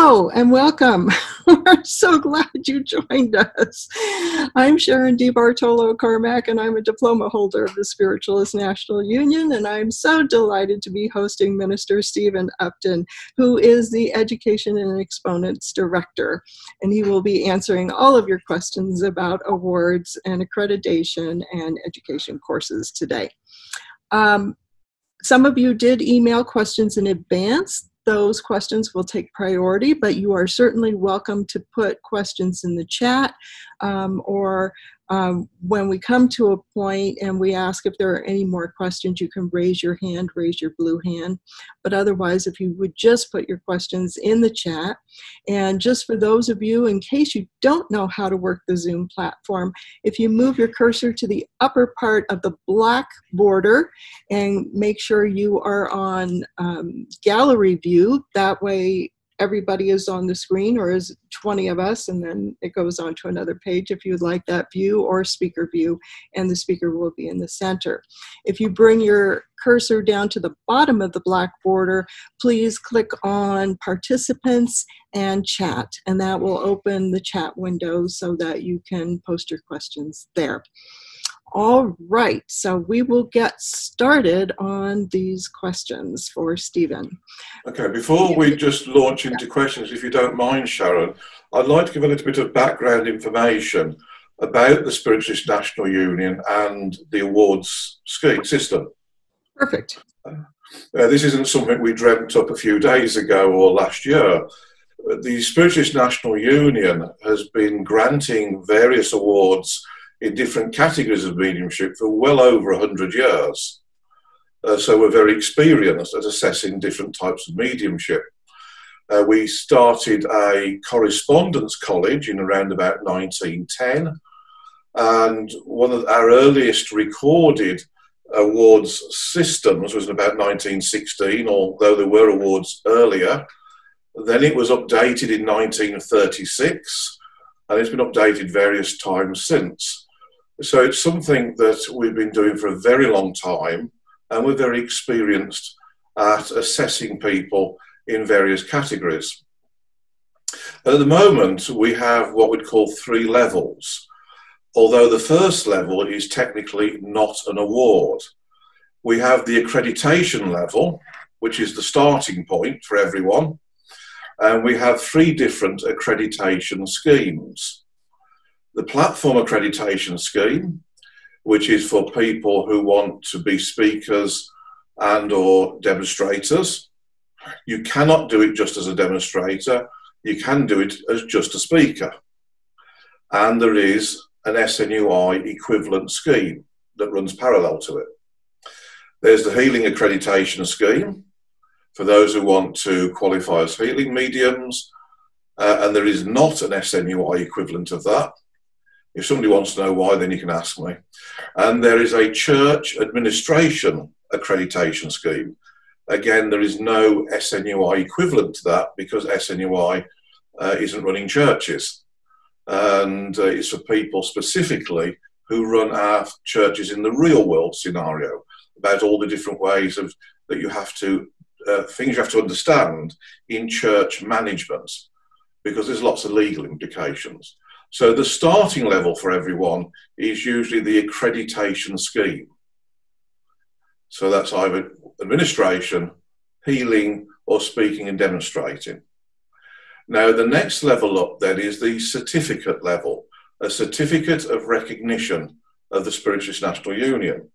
Hello and welcome. We're so glad you joined us. I'm Sharon DiBartolo Carmack, and I'm a diploma holder of the Spiritualist National Union, and I'm so delighted to be hosting Minister Steven Upton, who is the Education and Exponents Director, and he will be answering all of your questions about awards and accreditation and education courses today. Some of you did email questions in advance. Those questions will take priority, but you are certainly welcome to put questions in the chat or when we come to a point and we ask if there are any more questions, you can raise your hand, raise your blue hand. But otherwise, if you would just put your questions in the chat. And just for those of you, in case you don't know how to work the Zoom platform, if you move your cursor to the upper part of the black border and make sure you are on gallery view, that way everybody is on the screen, or is 20 of us, and then it goes on to another page if you'd like that view, or speaker view, and the speaker will be in the center. If you bring your cursor down to the bottom of the black border, please click on participants and chat, and that will open the chat window so that you can post your questions there. All right, so we will get started on these questions for Steven. Okay, before we just launch into questions, if you don't mind, Sharon, I'd like to give a little bit of background information about the Spiritualist National Union and the awards scheme system. Perfect. This isn't something we dreamt up a few days ago or last year. The Spiritualist National Union has been granting various awards in different categories of mediumship for well over 100 years. So we're very experienced at assessing different types of mediumship. We started a correspondence college in around about 1910, and one of our earliest recorded awards systems was in about 1916, although there were awards earlier. Then it was updated in 1936, and it's been updated various times since. So it's something that we've been doing for a very long time, and we're very experienced at assessing people in various categories. At the moment, we have what we'd call 3 levels, although the first level is technically not an award. We have the accreditation level, which is the starting point for everyone, and we have 3 different accreditation schemes. The platform accreditation scheme, which is for people who want to be speakers and or demonstrators. You cannot do it just as a demonstrator. You can do it as just a speaker. And there is an SNUI equivalent scheme that runs parallel to it. There's the healing accreditation scheme for those who want to qualify as healing mediums, and there is not an SNUI equivalent of that. If somebody wants to know why, then you can ask me. And there is a church administration accreditation scheme. Again, there is no SNUI equivalent to that because SNUI isn't running churches. And it's for people specifically who run our churches in the real world scenario, about all the different ways of that you have to, things you have to understand in church management, because there's lots of legal implications. So the starting level for everyone is usually the accreditation scheme. So that's either administration, healing, or speaking and demonstrating. Now the next level up then is the certificate level, a certificate of recognition of the Spiritualist National Union.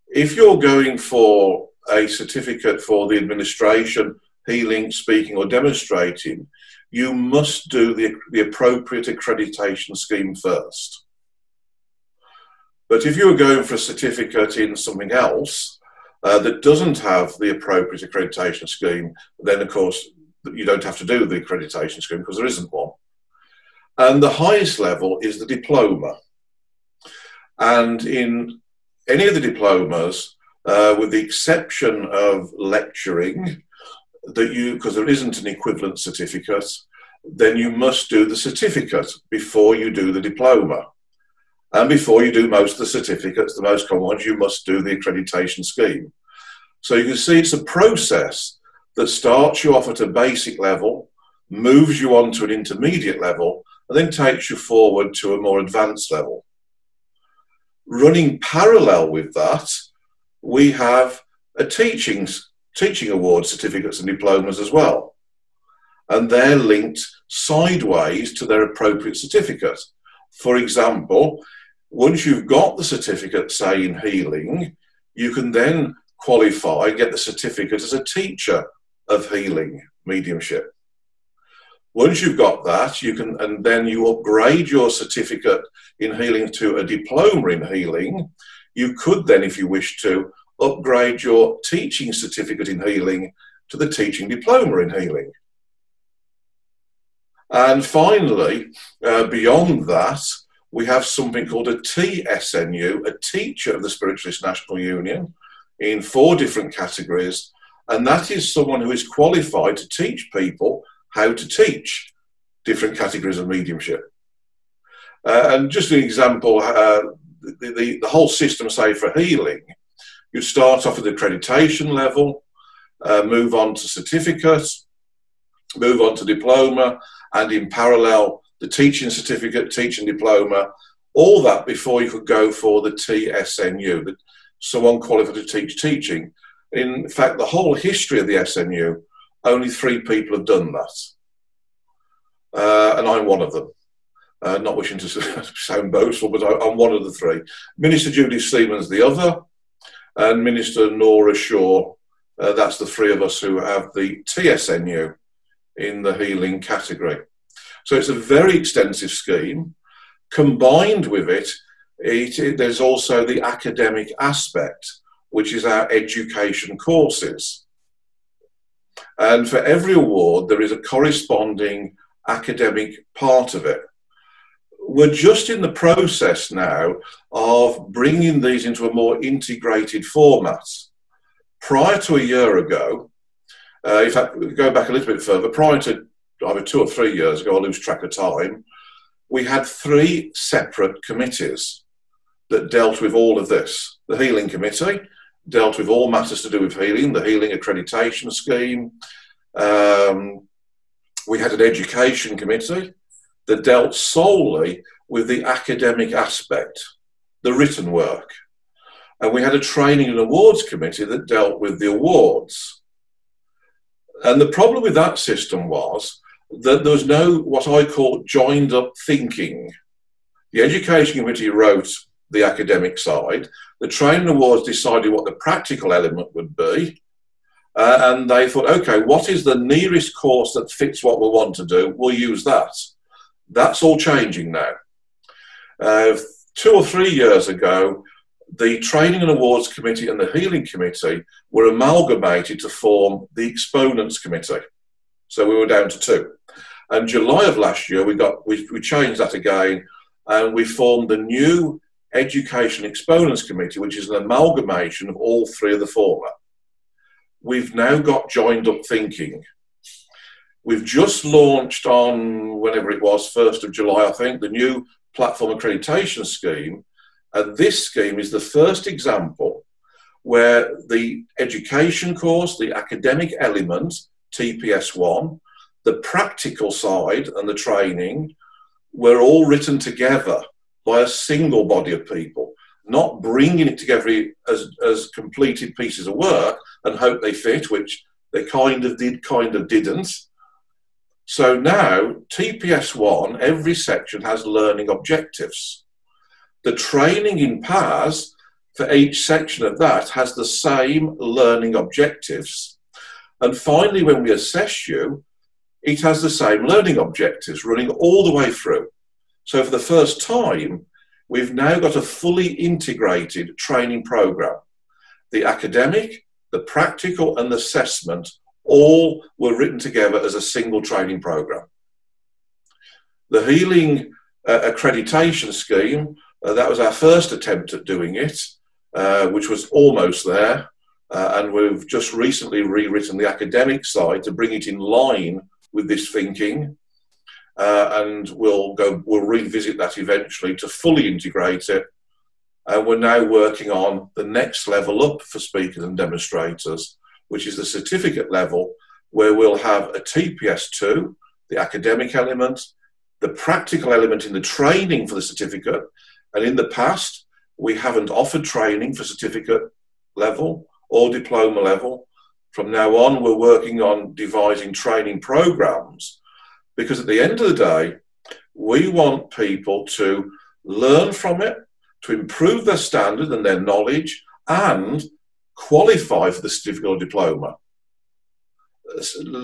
If you're going for a certificate for the administration, healing, speaking, or demonstrating, you must do the appropriate accreditation scheme first. But if you're going for a certificate in something else that doesn't have the appropriate accreditation scheme, then of course you don't have to do the accreditation scheme because there isn't one. And the highest level is the diploma. And in any of the diplomas, with the exception of lecturing, because there isn't an equivalent certificate, then you must do the certificate before you do the diploma. And before you do most of the certificates, the most common ones, you must do the accreditation scheme. So you can see it's a process that starts you off at a basic level, moves you on to an intermediate level, and then takes you forward to a more advanced level. Running parallel with that, we have a teaching award certificates and diplomas as well. And they're linked sideways to their appropriate certificate. For example, once you've got the certificate, say in healing, you can then qualify, get the certificate as a teacher of healing mediumship. Once you've got that, you can, and then you upgrade your certificate in healing to a diploma in healing. You could then, if you wish to, upgrade your teaching certificate in healing to the teaching diploma in healing. And finally, beyond that, we have something called a TSNU, a Teacher of the Spiritualist National Union, in 4 different categories. And that is someone who is qualified to teach people how to teach different categories of mediumship. And just an example, the whole system, say, for healing, you start off at the accreditation level, move on to certificate, move on to diploma, and in parallel, the teaching certificate, teaching diploma, all that before you could go for the TSNU, someone qualified to teach teaching. In fact, the whole history of the SNU, only 3 people have done that. And I'm one of them. Not wishing to sound boastful, but I'm one of the 3. Minister Judy Seaman's the other, and Minister Nora Shaw, that's the 3 of us who have the TSNU in the healing category. So it's a very extensive scheme. Combined with it, there's also the academic aspect, which is our education courses. And for every award, there is a corresponding academic part of it. We're just in the process now of bringing these into a more integrated format. Prior to a year ago, in fact, go back a little bit further, prior to either 2 or 3 years ago, I lose track of time, we had 3 separate committees that dealt with all of this. The Healing Committee dealt with all matters to do with healing, the Healing Accreditation Scheme. We had an Education Committee that dealt solely with the academic aspect, the written work. And we had a Training and Awards Committee that dealt with the awards. And the problem with that system was that there was no, what I call, joined up thinking. The Education Committee wrote the academic side, the Training Awards decided what the practical element would be, and they thought, okay, what is the nearest course that fits what we want to do? We'll use that. That's all changing now. 2 or 3 years ago, the Training and Awards Committee and the Healing Committee were amalgamated to form the Exponents Committee. So we were down to 2. And July of last year, we changed that again, and we formed the new Education Exponents Committee, which is an amalgamation of all 3 of the former. We've now got joined up thinking. We've just launched on, whenever it was, 1st of July, I think, the new platform accreditation scheme. And this scheme is the first example where the education course, the academic element, TPS1, the practical side and the training were all written together by a single body of people, not bringing it together as completed pieces of work and hope they fit, which they kind of did, kind of didn't. So now, TPS1, every section has learning objectives. The training in PAS for each section of that has the same learning objectives. And finally, when we assess you, it has the same learning objectives running all the way through. So for the first time, we've now got a fully integrated training program. The academic, the practical, and the assessment all were written together as a single training program. The Healing Accreditation Scheme, that was our first attempt at doing it, which was almost there. And we've just recently rewritten the academic side to bring it in line with this thinking. And we'll revisit that eventually to fully integrate it. And we're now working on the next level up for speakers and demonstrators, which is the certificate level, where we'll have a TPS2, the academic element, the practical element in the training for the certificate. And in the past, we haven't offered training for certificate level or diploma level. From now on, we're working on devising training programs, because at the end of the day, we want people to learn from it, to improve their standard and their knowledge, and qualify for the certificate or diploma.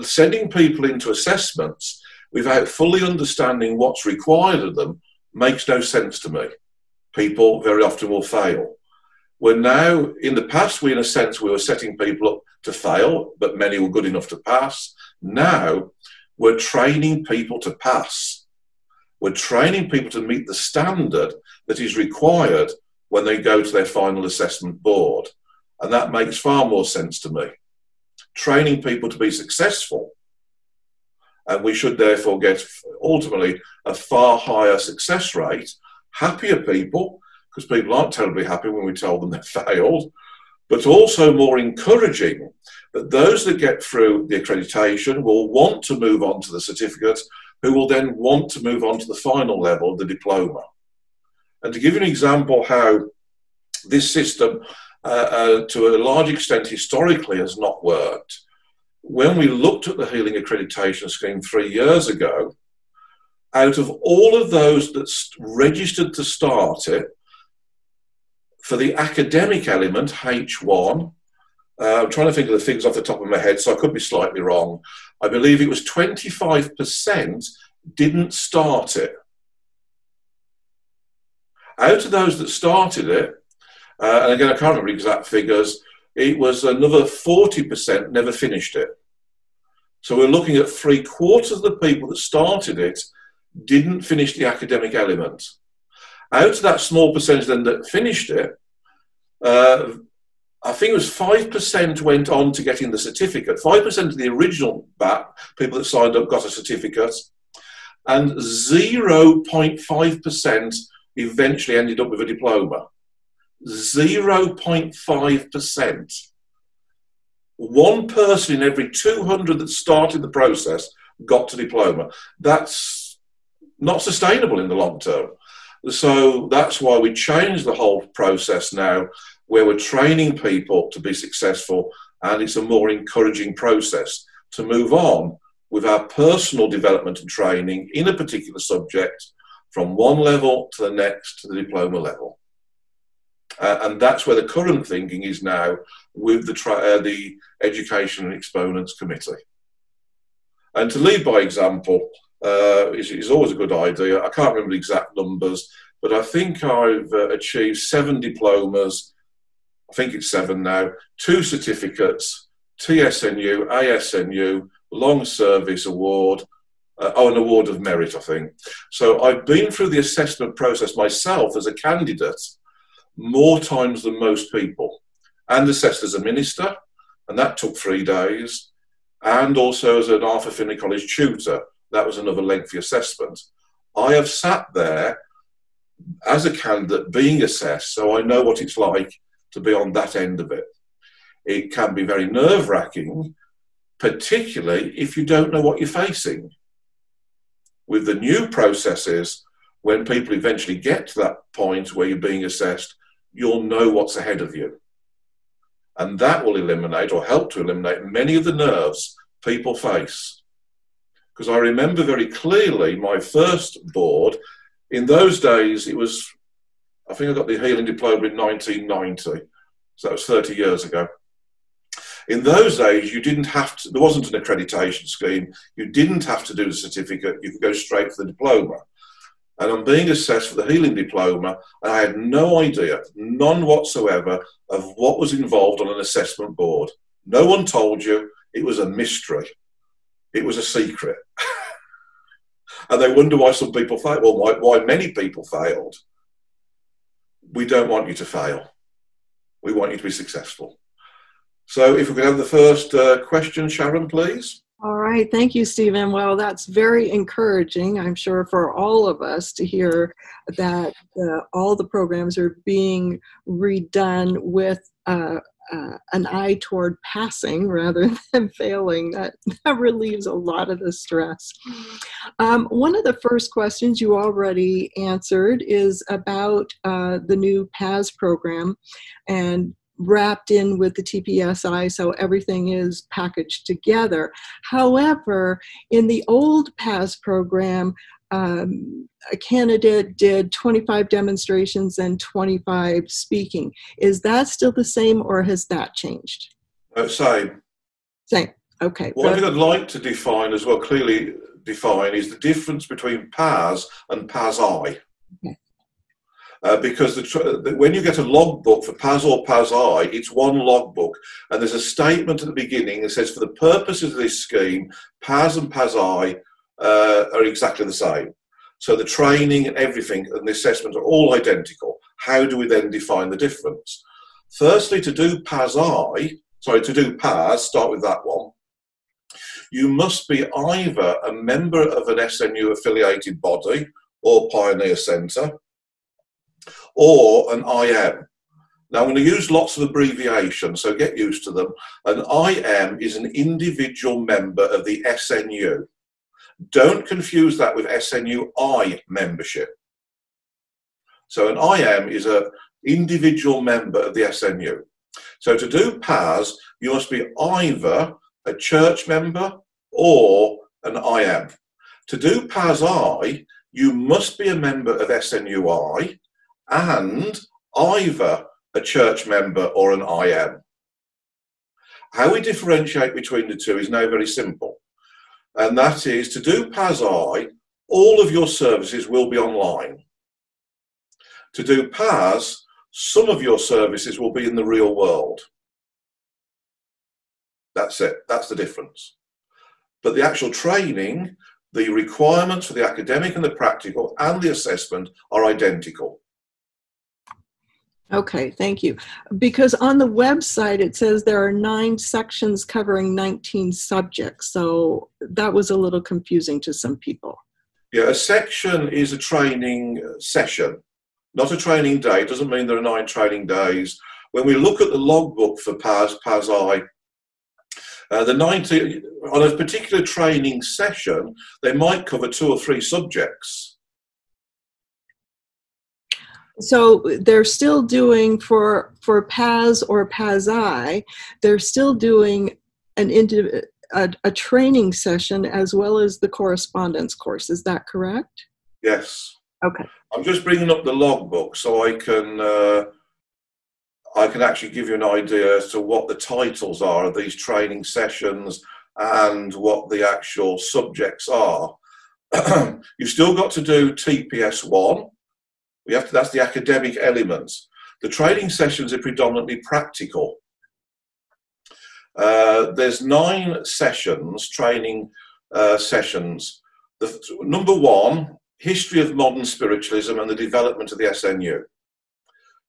Sending people into assessments without fully understanding what's required of them makes no sense to me. People very often will fail. We're now, in the past, in a sense, we were setting people up to fail, but many were good enough to pass. Now, we're training people to pass. We're training people to meet the standard that is required when they go to their final assessment board. And that makes far more sense to me. Training people to be successful. And we should therefore get, ultimately, a far higher success rate, happier people, because people aren't terribly happy when we tell them they failed, but also more encouraging that those that get through the accreditation will want to move on to the certificate, who will then want to move on to the final level, the diploma. And to give you an example how this system, to a large extent historically, has not worked, when we looked at the Healing Accreditation Scheme 3 years ago, out of all of those that registered to start it, for the academic element, H1, I'm trying to think of the figures off the top of my head, so I could be slightly wrong. I believe it was 25% didn't start it. Out of those that started it, and again, I can't remember exact figures, it was another 40% never finished it. So we're looking at 3/4 of the people that started it didn't finish the academic element. Out of that small percentage then that finished it, I think it was 5% went on to getting the certificate. 5% of the original people that signed up got a certificate, and 0.5% eventually ended up with a diploma. 0.5%. One person in every 200 that started the process got to diploma. That's not sustainable in the long term. So that's why we changed the whole process now, where we're training people to be successful, and it's a more encouraging process to move on with our personal development and training in a particular subject from one level to the next, to the diploma level. And that's where the current thinking is now with the Education and Exponents Committee. And to lead by example is always a good idea. I can't remember the exact numbers, but I think I've achieved 7 diplomas. I think it's 7 now, 2 certificates, TSNU, ASNU, Long Service Award, an Award of Merit, I think. So I've been through the assessment process myself as a candidate more times than most people, and assessed as a minister, and that took 3 days, and also as an Arthur Findlay College tutor. That was another lengthy assessment. I have sat there as a candidate being assessed, so I know what it's like to be on that end of it. It can be very nerve-wracking, particularly if you don't know what you're facing. With the new processes, when people eventually get to that point where you're being assessed, you'll know what's ahead of you. And that will eliminate, or help to eliminate, many of the nerves people face. Because I remember very clearly my first board. In those days, it was, I think I got the healing diploma in 1990. So that was 30 years ago. In those days, you didn't have to, there wasn't an accreditation scheme. You didn't have to do the certificate. You could go straight for the diploma. And I'm being assessed for the healing diploma, and I had no idea, none whatsoever, of what was involved on an assessment board. No one told you. It was a mystery. It was a secret. And they wonder why some people fail. Well, why many people failed. We don't want you to fail. We want you to be successful. So if we could have the first question, Sharon, please. All right. Thank you, Stephen. Well, that's very encouraging, I'm sure, for all of us to hear that all the programs are being redone with a an eye toward passing rather than failing. That relieves a lot of the stress. One of the first questions you already answered is about the new PAS program and wrapped in with the TPSI, so everything is packaged together. However, in the old PAS program, a candidate did 25 demonstrations and 25 speaking. Is that still the same, or has that changed? Same. Same. Okay. One thing I'd like to define as well, clearly define, is the difference between PAS and PAS-I. Okay. Because when you get a logbook for PAS or PAS-I, it's one logbook, and there's a statement at the beginning that says, for the purposes of this scheme, PAS and PAS-I are exactly the same. So the training and everything and the assessment are all identical. How do we then define the difference? Firstly, to do PAS, start with that one, you must be either a member of an SNU affiliated body or Pioneer Centre, or an IM. Now I'm going to use lots of abbreviations, so get used to them. An IM is an individual member of the SNU. Don't confuse that with SNU-I membership. So an IM is an individual member of the SNU. So to do PAS, you must be either a church member or an IM. To do PAS-I, you must be a member of SNU-I and either a church member or an IM. How we differentiate between the two is now very simple. And that is, to do PAS-I, all of your services will be online. To do PAS, some of your services will be in the real world. That's it. That's the difference. But the actual training, the requirements for the academic and the practical and the assessment are identical. Okay, thank you. Because on the website, it says there are 9 sections covering 19 subjects. So that was a little confusing to some people. Yeah, a section is a training session, not a training day. It doesn't mean there are 9 training days. When we look at the logbook for PAS, PAS-I, the 90, on a particular training session, they might cover 2 or 3 subjects. So they're still doing, for PAS or PAS-I, they're still doing a training session as well as the correspondence course. Is that correct? Yes. Okay. I'm just bringing up the logbook so I can actually give you an idea as to what the titles are of these training sessions and what the actual subjects are. You've still got to do TPS1. That's the academic elements. The training sessions are predominantly practical. There's 9 sessions, training sessions. Number 1, history of modern spiritualism and the development of the SNU.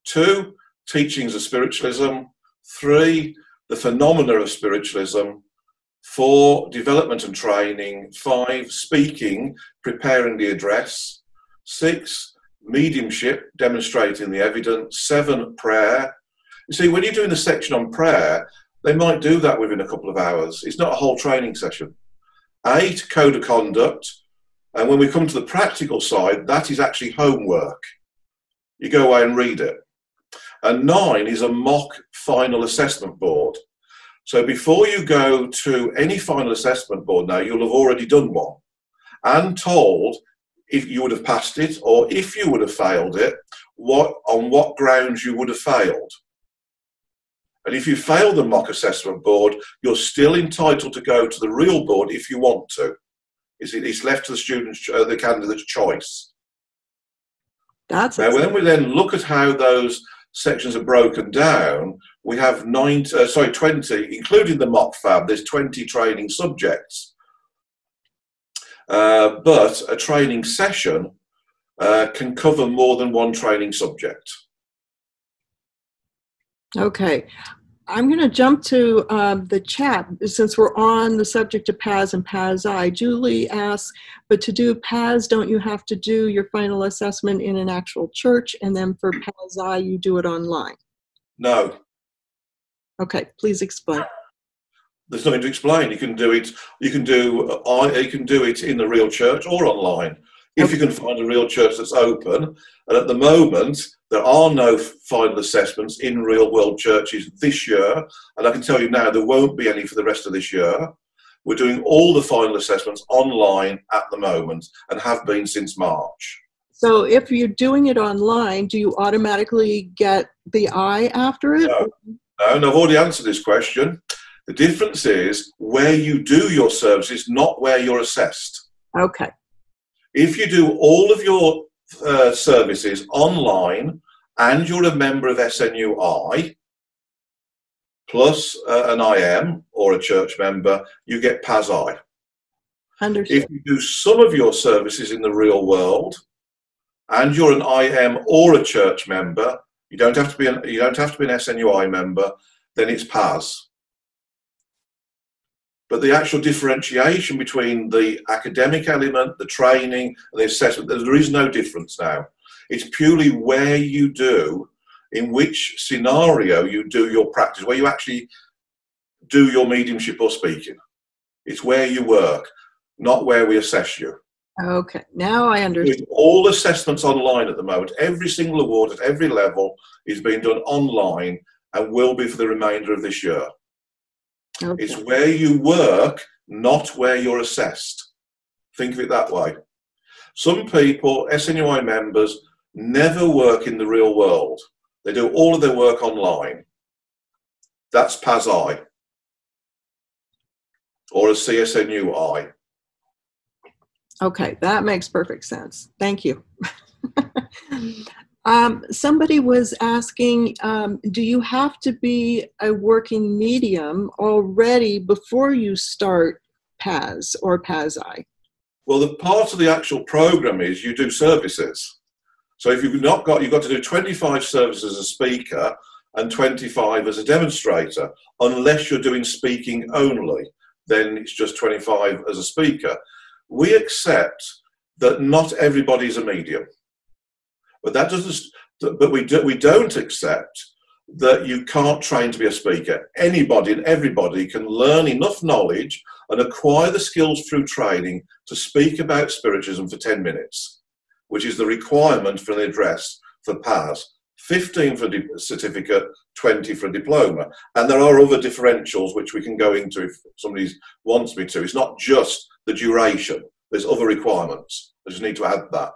2, teachings of spiritualism. 3, the phenomena of spiritualism. 4, development and training. 5, speaking, preparing the address. 6, mediumship, demonstrating the evidence. 7, prayer. You see, when you're doing a section on prayer, they might do that within a couple of hours. It's not a whole training session. 8, code of conduct. And when we come to the practical side, that is actually homework. You go away and read it. And 9 is a mock final assessment board. So before you go to any final assessment board now, you'll have already done one and told if you would have passed it, or if you would have failed it, on what grounds you would have failed. And if you fail the mock assessment board, you're still entitled to go to the real board if you want to. It's left to the student's, the candidate's choice. Now, when we then look at how those sections are broken down, we have 20, including the mock fab, there's 20 training subjects. But a training session can cover more than one training subject. Okay. I'm going to jump to the chat since we're on the subject of PAS and PAS-I. Julie asks, but to do PAS, don't you have to do your final assessment in an actual church? And then for PAS-I, you do it online? No. Okay, please explain. There's nothing to explain. You can do it. You can do it in the real church or online, if you can find a real church that's open. And at the moment, there are no final assessments in real world churches this year. And I can tell you now, there won't be any for the rest of this year. We're doing all the final assessments online at the moment and have been since March. So if you're doing it online, do you automatically get the I after it? No, and I've already answered this question. The difference is where you do your services, not where you're assessed. Okay. If you do all of your services online and you're a member of SNUI, plus an IM or a church member, you get PAS-I. Understood. If you do some of your services in the real world and you're an IM or a church member, you don't have to be an SNUI member, then it's PAS. But the actual differentiation between the academic element, the training, and the assessment, there is no difference now. It's purely where you do, in which scenario you do your practice, where you actually do your mediumship or speaking. It's where you work, not where we assess you. Okay, now I understand. All assessments online at the moment, every single award at every level is being done online and will be for the remainder of this year. Okay. It's where you work, not where you're assessed. Think of it that way. Some people, SNUI members, never work in the real world. They do all of their work online. That's PAS-I or a CSNU-I. Okay, that makes perfect sense. Thank you. Somebody was asking, do you have to be a working medium already before you start PAS or PAS-I? Well, the part of the actual program is you do services. So if you've got to do 25 services as a speaker and 25 as a demonstrator, unless you're doing speaking only, then it's just 25 as a speaker. We accept that not everybody is a medium. But that doesn't. But we don't accept that you can't train to be a speaker. Anybody and everybody can learn enough knowledge and acquire the skills through training to speak about spiritualism for 10 minutes, which is the requirement for an address for PAS. 15 for a certificate, 20 for a diploma. And there are other differentials which we can go into if somebody wants me to. It's not just the duration. There's other requirements. I just need to add that.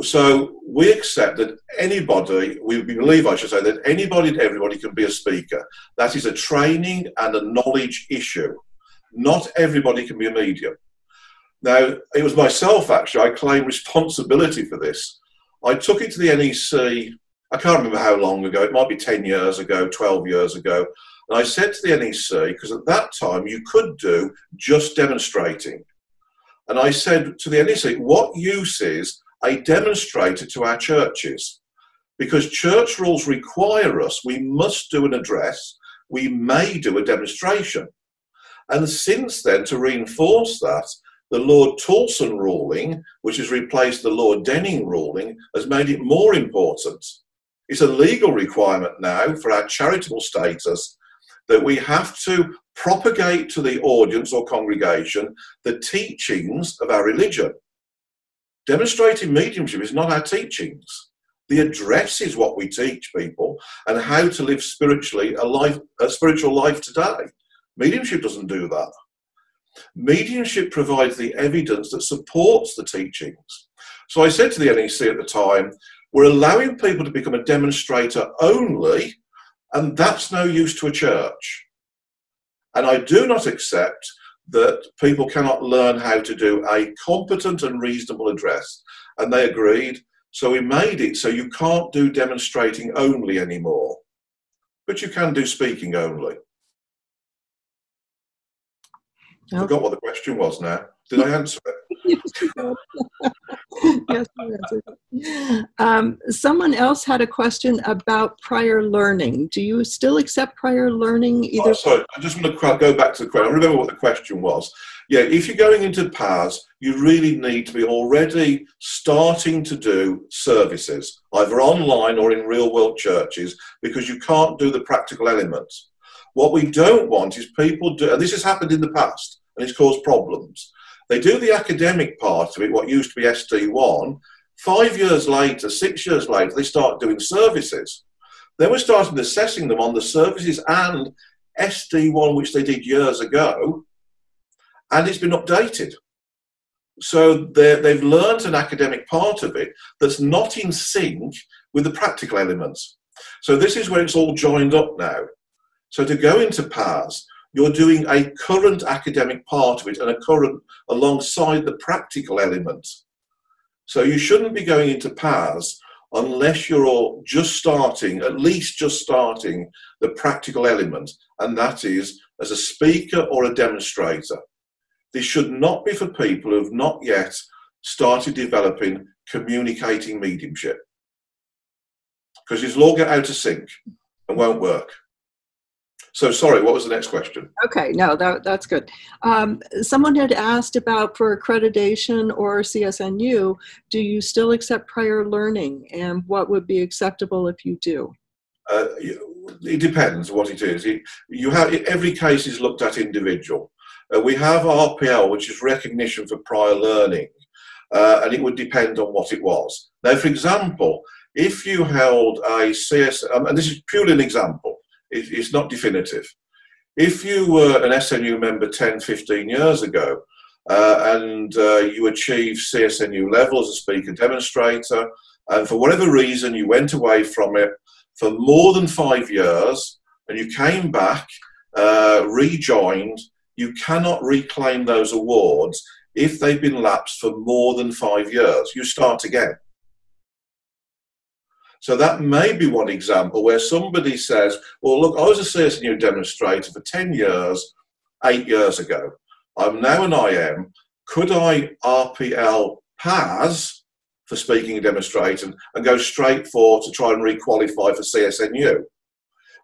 So we accept that anybody, we believe I should say, that anybody and everybody can be a speaker. That is a training and a knowledge issue. Not everybody can be a medium. Now, it was myself, actually, I claim responsibility for this. I took it to the NEC, I can't remember how long ago, it might be 10 years ago, 12 years ago, and I said to the NEC, because at that time you could do just demonstrating. And I said to the NEC, what use is a demonstrator to our churches? Because church rules require us, we must do an address, we may do a demonstration. And since then, to reinforce that, the Lord Toulson ruling, which has replaced the Lord Denning ruling, has made it more important. It's a legal requirement now for our charitable status that we have to propagate to the audience or congregation the teachings of our religion. Demonstrating mediumship is not our teachings. The address is what we teach people and how to live spiritually a spiritual life today. Mediumship doesn't do that. Mediumship provides the evidence that supports the teachings. So I said to the NEC at the time, we're allowing people to become a demonstrator only, and that's no use to a church. And I do not accept that people cannot learn how to do a competent and reasonable address. And they agreed. So we made it so you can't do demonstrating only anymore, but you can do speaking only. I forgot what the question was now. Did I answer it? Yes, you answered it. Someone else had a question about prior learning. Do you still accept prior learning? Either? Oh, sorry, I just want to go back to the question. I remember what the question was. Yeah, if you're going into PAS, you really need to be already starting to do services, either online or in real world churches, because you can't do the practical elements. What we don't want is people do, and this has happened in the past, and it's caused problems. They do the academic part of it, what used to be SD1. 5 years later, 6 years later, they start doing services. Then we're starting assessing them on the services and SD1, which they did years ago, and it's been updated. So they've learned an academic part of it that's not in sync with the practical elements. So this is where it's all joined up now. So to go into PAS, you're doing a current academic part of it and a current alongside the practical element. So you shouldn't be going into PAS unless you're all just starting, at least just starting the practical element, and that is as a speaker or a demonstrator. This should not be for people who have not yet started developing communicating mediumship, because it'll all get out of sync and won't work. So sorry, what was the next question? Okay, no, that's good. Someone had asked about for accreditation or CSNU, do you still accept prior learning, and what would be acceptable if you do? It depends what it is. Every case is looked at individual. We have RPL, which is recognition for prior learning, and it would depend on what it was. Now, for example, if you held a CS, and this is purely an example, it's not definitive. If you were an SNU member 10, 15 years ago, and you achieved CSNU level as a speaker demonstrator, and for whatever reason you went away from it for more than 5 years, and you came back, rejoined, you cannot reclaim those awards if they've been lapsed for more than 5 years. You start again. So that may be one example where somebody says, well, look, I was a CSNU demonstrator for 10 years, 8 years ago. I'm now an IM. Could I RPL PAS for speaking and demonstrating and go straight for to try and requalify for CSNU?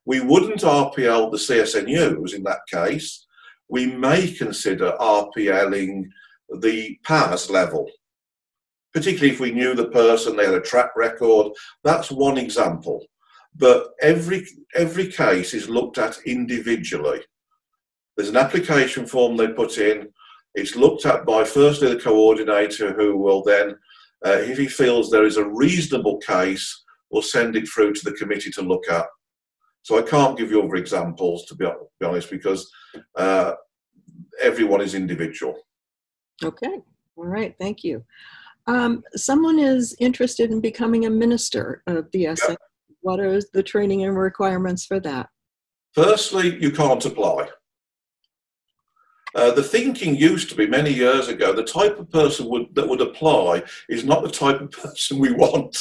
We wouldn't RPL the CSNUs in that case. We may consider RPLing the PAS level, particularly if we knew the person, they had a track record. That's one example. But every case is looked at individually. There's an application form they put in. It's looked at by firstly the coordinator, who will then, if he feels there is a reasonable case, will send it through to the committee to look at. So I can't give you other examples, to be honest, because everyone is individual. Okay, all right, thank you. Someone is interested in becoming a minister of the SNU. Yep. What are the training and requirements for that? Firstly, you can't apply. The thinking used to be many years ago, the type of person that would apply is not the type of person we want.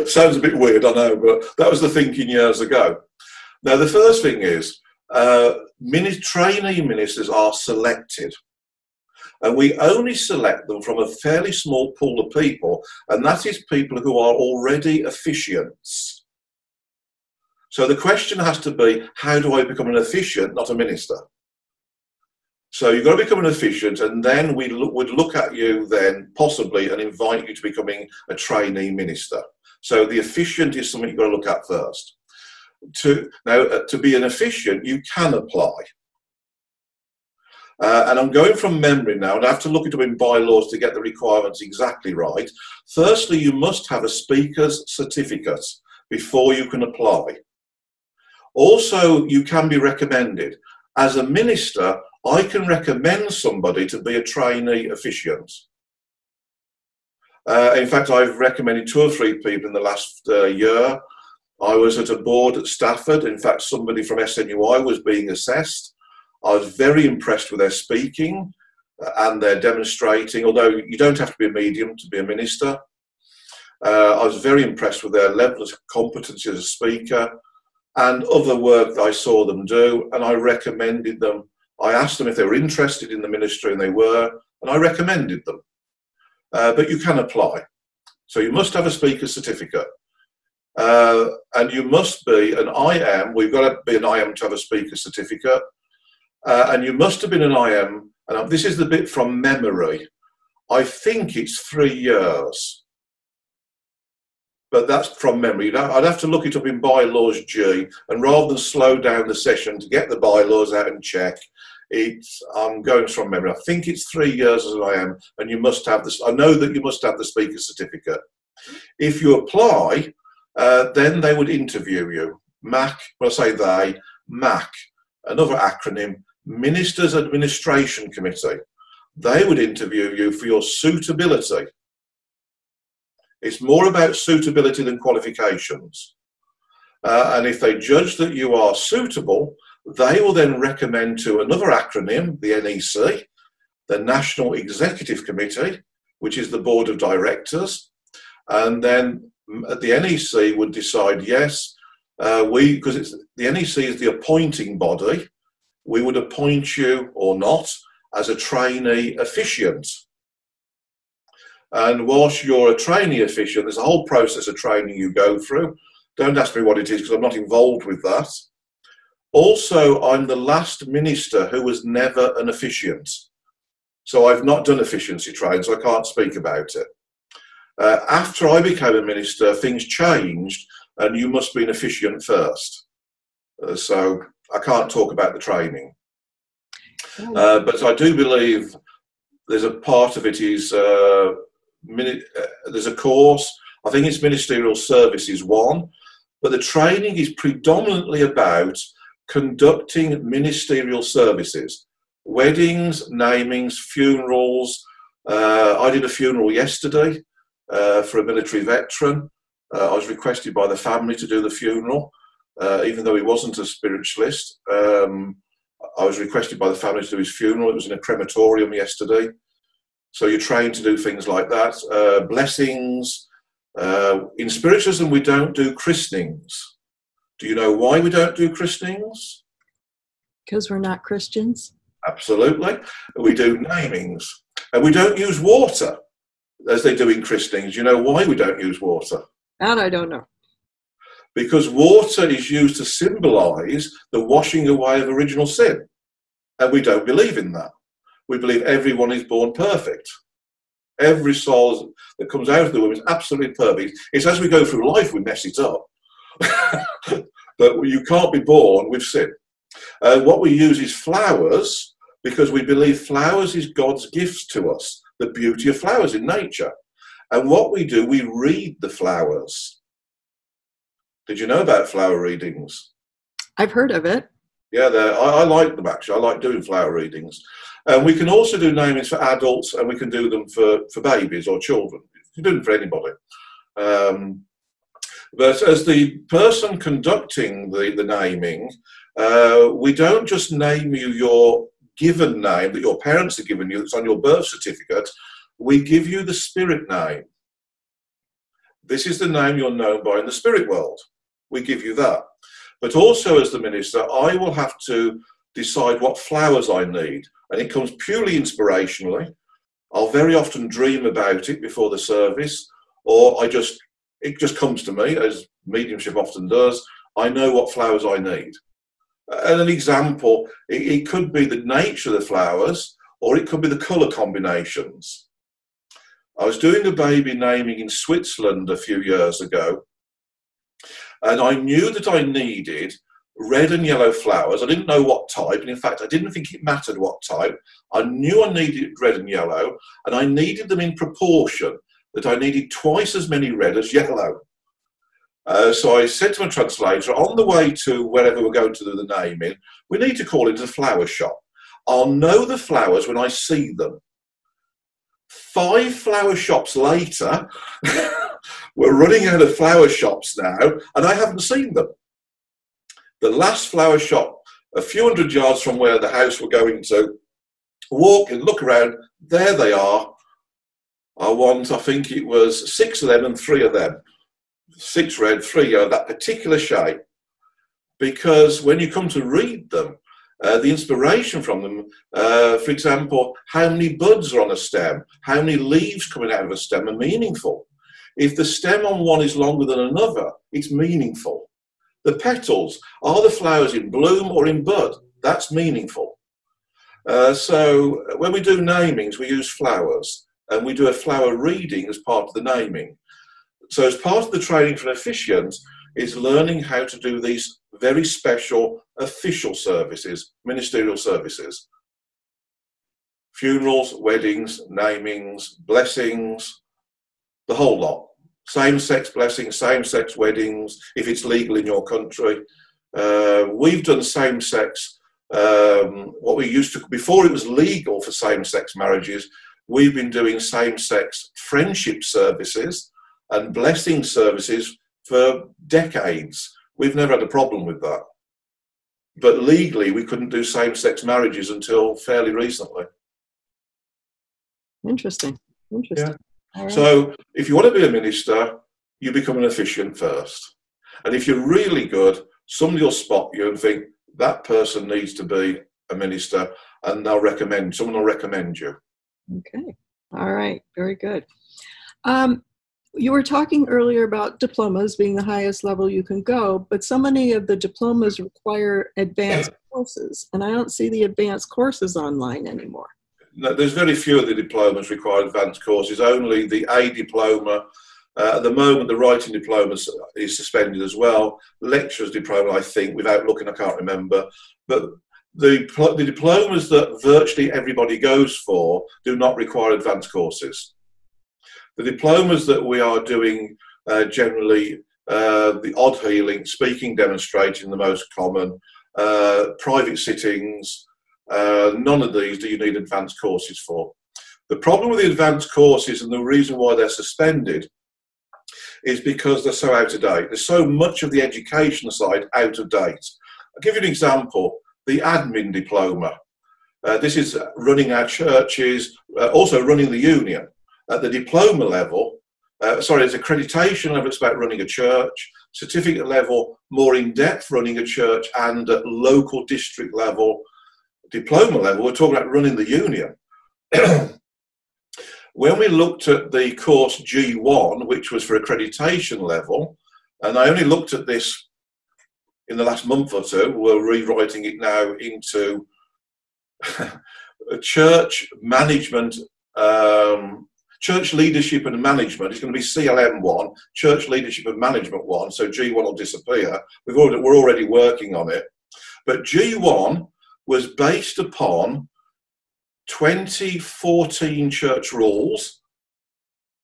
Sounds a bit weird, I know, but that was the thinking years ago. Now, the first thing is, trainee ministers are selected. And we only select them from a fairly small pool of people, and that is people who are already officiants. So the question has to be, how do I become an officiant, not a minister? So you've got to become an officiant, and then we would look at you then, possibly, and invite you to becoming a trainee minister. So the officiant is something you've got to look at first. To be an officiant, you can apply. And I'm going from memory now, and I have to look it up in bylaws to get the requirements exactly right. Firstly, you must have a speaker's certificate before you can apply. Also, you can be recommended. As a minister, I can recommend somebody to be a trainee officiant. In fact, I've recommended 2 or 3 people in the last year. I was at a board at Stafford. In fact, somebody from SNUI was being assessed. I was very impressed with their speaking and their demonstrating, although you don't have to be a medium to be a minister. I was very impressed with their level of competency as a speaker and other work that I saw them do, and I recommended them. I asked them if they were interested in the ministry, and they were, and I recommended them. But you can apply. So you must have a speaker's certificate. And you must be an IM. We've got to be an IM to have a speaker's certificate. And you must have been an IM, and this is the bit from memory. I think it's 3 years. but that's from memory. I'd have to look it up in bylaws G, and rather than slow down the session to get the bylaws out and check, I'm going from memory. I think it's 3 years as I am, and you must have this. I know that you must have the speaker certificate. If you apply, then they would interview you. MAC, when I say they, MAC, another acronym, Ministers Administration Committee. They would interview you for your suitability. It's more about suitability than qualifications. And if they judge that you are suitable, they will then recommend to another acronym, the NEC, the National Executive Committee, which is the Board of Directors. And then the NEC would decide, yes, because the NEC is the appointing body, we would appoint you or not as a trainee officiant. And whilst you're a trainee officiant, there's a whole process of training you go through. Don't ask me what it is because I'm not involved with that. Also, I'm the last minister who was never an officiant. So I've not done efficiency training, so I can't speak about it. After I became a minister, things changed and you must be an officiant first. So I can't talk about the training. But I do believe there's a part of it is, there's a course, I think it's Ministerial Services 1, but the training is predominantly about conducting ministerial services, weddings, namings, funerals. I did a funeral yesterday for a military veteran. I was requested by the family to do the funeral, even though he wasn't a spiritualist. I was requested by the family to do his funeral. It was in a crematorium yesterday. So you're trained to do things like that. Blessings. In spiritualism, we don't do christenings. Do you know why we don't do christenings? Because we're not Christians? Absolutely. We do namings. And we don't use water as they do in christenings. You know why we don't use water? That I don't know. Because water is used to symbolise the washing away of original sin. And we don't believe in that. We believe everyone is born perfect. Every soul that comes out of the womb is absolutely perfect. It's as we go through life we mess it up. But you can't be born with sin. What we use is flowers, because we believe flowers is God's gifts to us, the beauty of flowers in nature. And what we do, we read the flowers. Did you know about flower readings? I've heard of it. Yeah, I like them actually. I like doing flower readings. And we can also do namings for adults, and we can do them for babies or children. You can do them for anybody. But as the person conducting the naming, we don't just name you your given name that your parents have given you, that's on your birth certificate. We give you the spirit name. This is the name you're known by in the spirit world. We give you that. But also as the minister, I will have to decide what flowers I need. And it comes purely inspirationally. I'll very often dream about it before the service, or it just comes to me, as mediumship often does. I know what flowers I need. And an example, it could be the nature of the flowers, or it could be the colour combinations. I was doing a baby naming in Switzerland a few years ago, and I knew that I needed red and yellow flowers. I didn't know what type, and in fact, I didn't think it mattered what type. I knew I needed red and yellow, and I needed them in proportion, that I needed twice as many red as yellow. So I said to my translator, on the way to wherever we're going to do the naming, we need to call into the flower shop. I'll know the flowers when I see them. 5 flower shops later, we're running out of flower shops now, and I haven't seen them. The last flower shop, a few hundred yards from where the house we're going to, walk and look around, there they are. I think it was 6 of them and 3 of them. 6 red, 3 yellow, that particular shape. Because when you come to read them, the inspiration from them, for example, how many buds are on a stem, how many leaves coming out of a stem are meaningful. If the stem on one is longer than another, it's meaningful. The petals, are the flowers in bloom or in bud? That's meaningful. So when we do namings, we use flowers, and we do a flower reading as part of the naming. So as part of the training for an officiant is learning how to do these very special official services, ministerial services. Funerals, weddings, namings, blessings, the whole lot. Same-sex blessings, same-sex weddings, if it's legal in your country. We've done same-sex, what we used to, before it was legal for same-sex marriages, we've been doing same-sex friendship services and blessing services for decades. We've never had a problem with that. But legally, we couldn't do same-sex marriages until fairly recently. Interesting. Interesting. Yeah. Right. So if you want to be a minister, you become an officiant first. And if you're really good, somebody will spot you and think, that person needs to be a minister, and someone will recommend you. Okay. All right. Very good. You were talking earlier about diplomas being the highest level you can go, but so many of the diplomas require advanced courses, and I don't see the advanced courses online anymore. No, there's very few of the diplomas require advanced courses, only the A diploma. At the moment, the writing diploma is suspended as well. Lecturer's diploma, I think, without looking, I can't remember. But the diplomas that virtually everybody goes for do not require advanced courses. The diplomas that we are doing generally, the odd healing, speaking, demonstrating, the most common, private sittings, none of these do you need advanced courses for. The problem with the advanced courses, and the reason why they're suspended, is because they're so out of date. There's so much of the education side out of date. I'll give you an example. The admin diploma. This is running our churches, also running the union. At the diploma level, there's accreditation level, it's about running a church. Certificate level, more in-depth running a church, and at local district level, diploma level, we're talking about running the union. When we looked at the course G1, which was for accreditation level, and I only looked at this in the last month or two, we're rewriting it now into church management, church leadership and management. It's going to be CLM1, church leadership and management 1, so G1 will disappear. We're already working on it. But G1 was based upon 2014 church rules,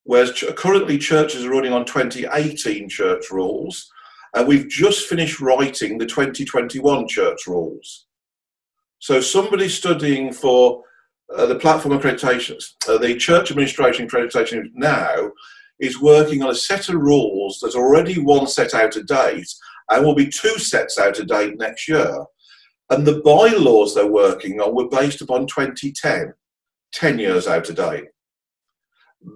whereas currently churches are running on 2018 church rules, and we've just finished writing the 2021 church rules. So somebody studying for the platform accreditations, the church administration accreditation now, is working on a set of rules. There's already one set out of date, and will be 2 sets out of date next year. And the bylaws they're working on were based upon 2010, 10 years out of date.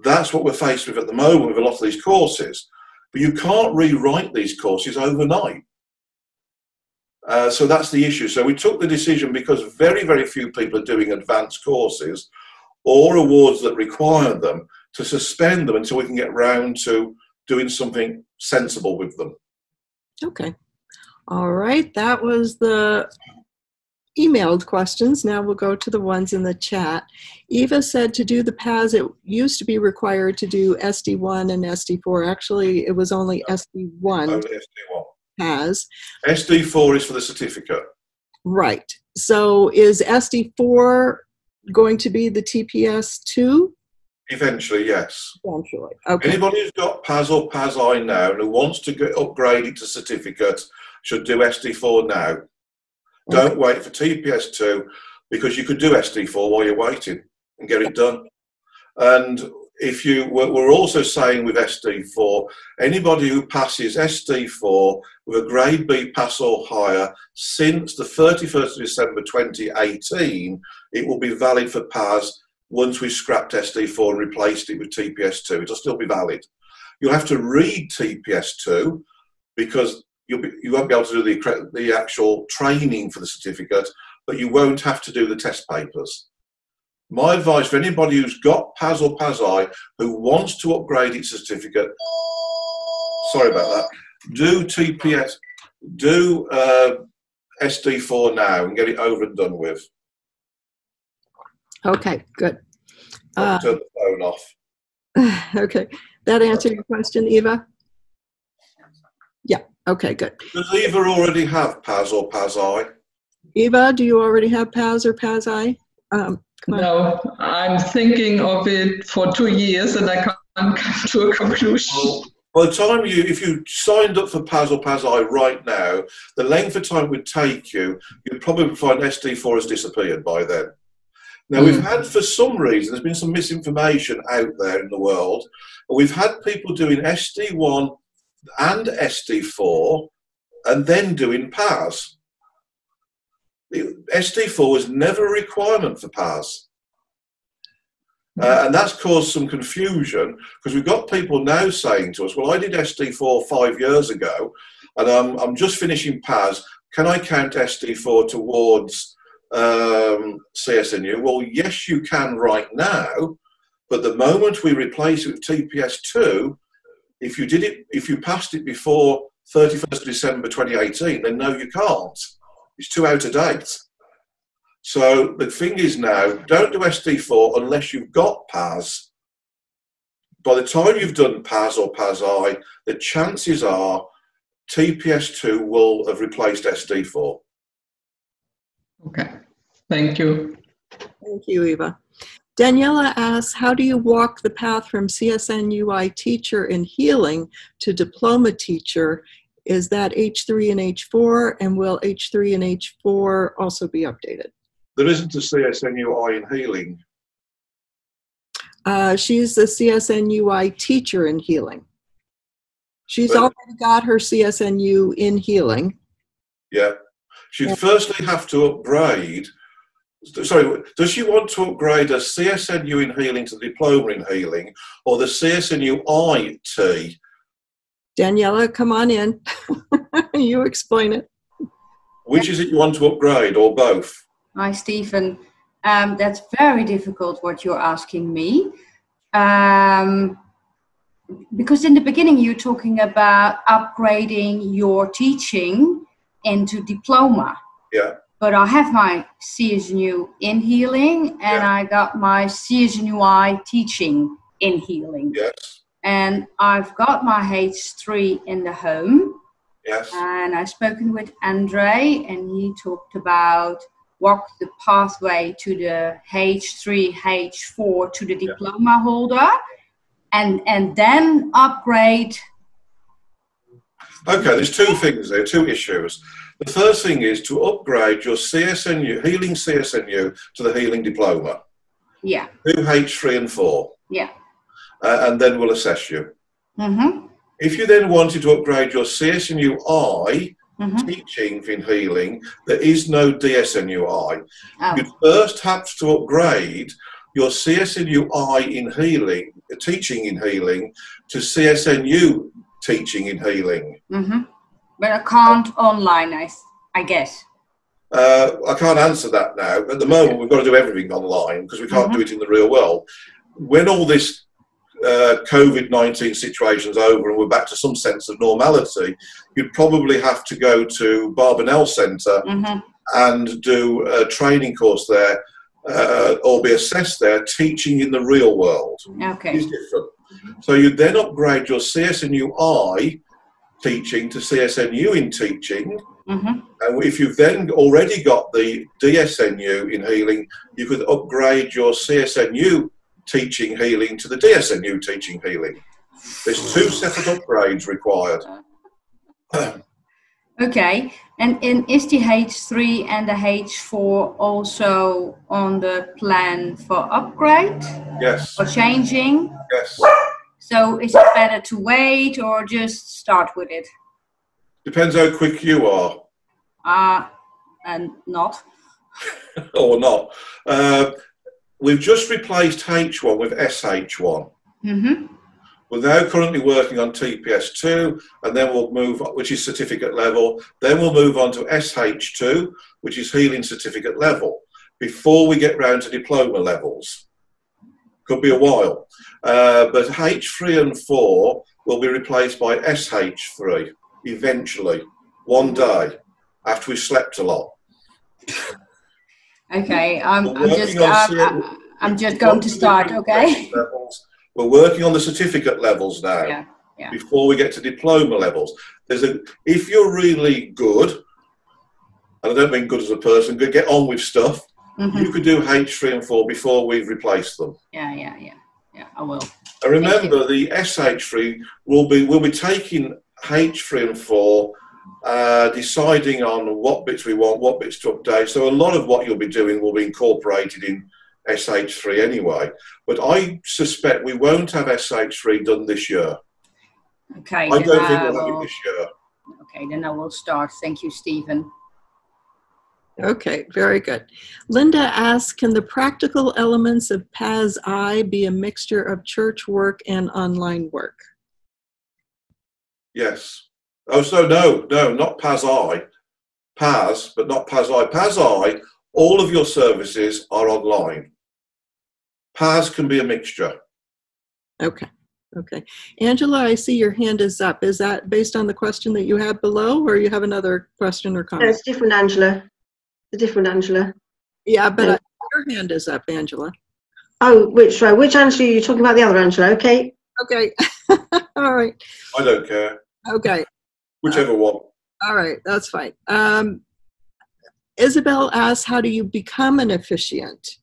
That's what we're faced with at the moment with a lot of these courses. But you can't rewrite these courses overnight. So that's the issue. So we took the decision, because very, very few people are doing advanced courses or awards that require them, to suspend them until we can get round to doing something sensible with them. Okay. All right. That was the emailed questions. Now we'll go to the ones in the chat. Eva said to do the PAS, it used to be required to do SD1 and SD4. Actually, it was only SD1. Only SD1. PAS. SD4 is for the certificate. Right. So is SD4 going to be the TPS2? Eventually, yes. Eventually. Okay. Anybody who's got PAS or PAS-I now and who wants to upgrade it to certificate should do SD4 now. Don't wait for TPS2, because you could do SD4 while you're waiting and get it done. And if you, we're also saying with SD4, anybody who passes SD4 with a grade B pass or higher since the 31st of December 2018, it will be valid for PAS once we've scrapped SD4 and replaced it with TPS2. It'll still be valid. You'll have to read TPS2, because you won't be able to do the actual training for the certificate, but you won't have to do the test papers. My advice for anybody who's got PAS or PAS-I who wants to upgrade its certificate, sorry about that, do TPS, do SD4 now and get it over and done with. Okay, good. Turn the phone off. Okay. That answer your question, Eva? Yeah. Okay, good. Does Eva already have PAS or PAS-I? Eva, do you already have PAS or PAS-I? No, I'm thinking of it for 2 years and I can't come to a conclusion. Well, by the time if you signed up for PAS or PAS-I right now, the length of time it would take you, you'd probably find SD4 has disappeared by then. Now, we've had, for some reason, there's been some misinformation out there in the world. We've had people doing SD1 and SD4 and then doing PAS. SD4 was never a requirement for PAS. And that's caused some confusion because we've got people now saying to us, well, I did SD4 5 years ago and I'm just finishing PAS. Can I count SD4 towards CSNU? Well, yes, you can right now, but the moment we replace it with TPS2, if you passed it before 31st of December 2018, then no, you can't. It's too out of date. So the thing is now, don't do SD4 unless you've got PAS. By the time you've done PAS or PAS-I, the chances are TPS2 will have replaced SD4. Okay, thank you. Thank you, Eva. Daniela asks, how do you walk the path from CSNUI teacher in healing to diploma teacher? Is that H3 and H4, and will H3 and H4 also be updated? There isn't a CSNUI in healing. She's the CSNUI teacher in healing. She's already got her CSNU in healing. Yeah. She'd firstly have to upgrade. Sorry, does she want to upgrade a CSNU in healing to the diploma in healing, or the CSNU IT? Daniela, come on in. You explain it. Which is it you want to upgrade, or both? Hi, Stephen. That's very difficult what you're asking me. Because in the beginning you're talking about upgrading your teaching into diploma. Yeah. But I have my CSNU in healing and I got my CSNUI teaching in healing. Yes. And I've got my H3 in the home. Yes. And I've spoken with Andre and he talked about walk the pathway to the H3, H4 to the diploma holder and then upgrade. Okay, there's two things there, two issues. The first thing is to upgrade your CSNU, healing CSNU to the healing diploma. Yeah. Do H3 and 4. Yeah. And then we'll assess you. Mm-hmm. If you then wanted to upgrade your CSNU-I teaching in healing, there is no DSNU-I. Oh. You'd first have to upgrade your CSNU-I in healing, teaching in healing, to CSNU teaching in healing. Mm-hmm. But I can't online, I guess. I can't answer that now. At the moment, we've got to do everything online because we can't do it in the real world. When all this COVID-19 situation's over and we're back to some sense of normality, you'd probably have to go to Barbanell Centre and do a training course there or be assessed there, teaching in the real world. Okay. It's different. So you'd then upgrade your CSNU-I teaching to CSNU in teaching. And if you've then already got the DSNU in healing, you could upgrade your CSNU teaching healing to the DSNU teaching healing. There's two separate upgrades required. Okay, and is the H3 and the H4 also on the plan for upgrade? Yes. Or changing? Yes. So is it better to wait or just start with it? Depends how quick you are. And not. Or not. We've just replaced H1 with SH1. We're now currently working on TPS2, and then we'll move, which is certificate level. Then we'll move on to SH2, which is healing certificate level, before we get round to diploma levels. Could be a while. But H3 and 4 will be replaced by SH3 eventually, one day, after we've slept a lot. Okay, I'm just going to start, okay? We're working on the certificate levels now. Yeah. Yeah. Before we get to diploma levels. If you're really good, and I don't mean good as a person, good, get on with stuff, you could do H3 and 4 before we've replaced them. Yeah, I will. And remember, the SH3 will be taking H3 and 4, deciding on what bits we want, what bits to update. So a lot of what you'll be doing will be incorporated in SH3 anyway. But I suspect we won't have SH3 done this year. Okay. I don't think we'll have it this year. Okay, then I will start. Thank you, Stephen. Okay, very good. Linda asks, can the practical elements of PAS-I be a mixture of church work and online work? Yes. Oh, so no, not PAS-I. PAS, but not PAS-I. PAS-I, all of your services are online. PAS can be a mixture. Okay. Okay. Angela, I see your hand is up. Is that based on the question that you have below, or you have another question or comment? No, it's different, Angela. A different Angela. Yeah, but your hand is up, Angela. Oh, which Angela are you talking about? The other Angela, okay? Okay. All right. I don't care. Okay. Whichever one. All right, that's fine. Isabel asks, how do you become an officiant?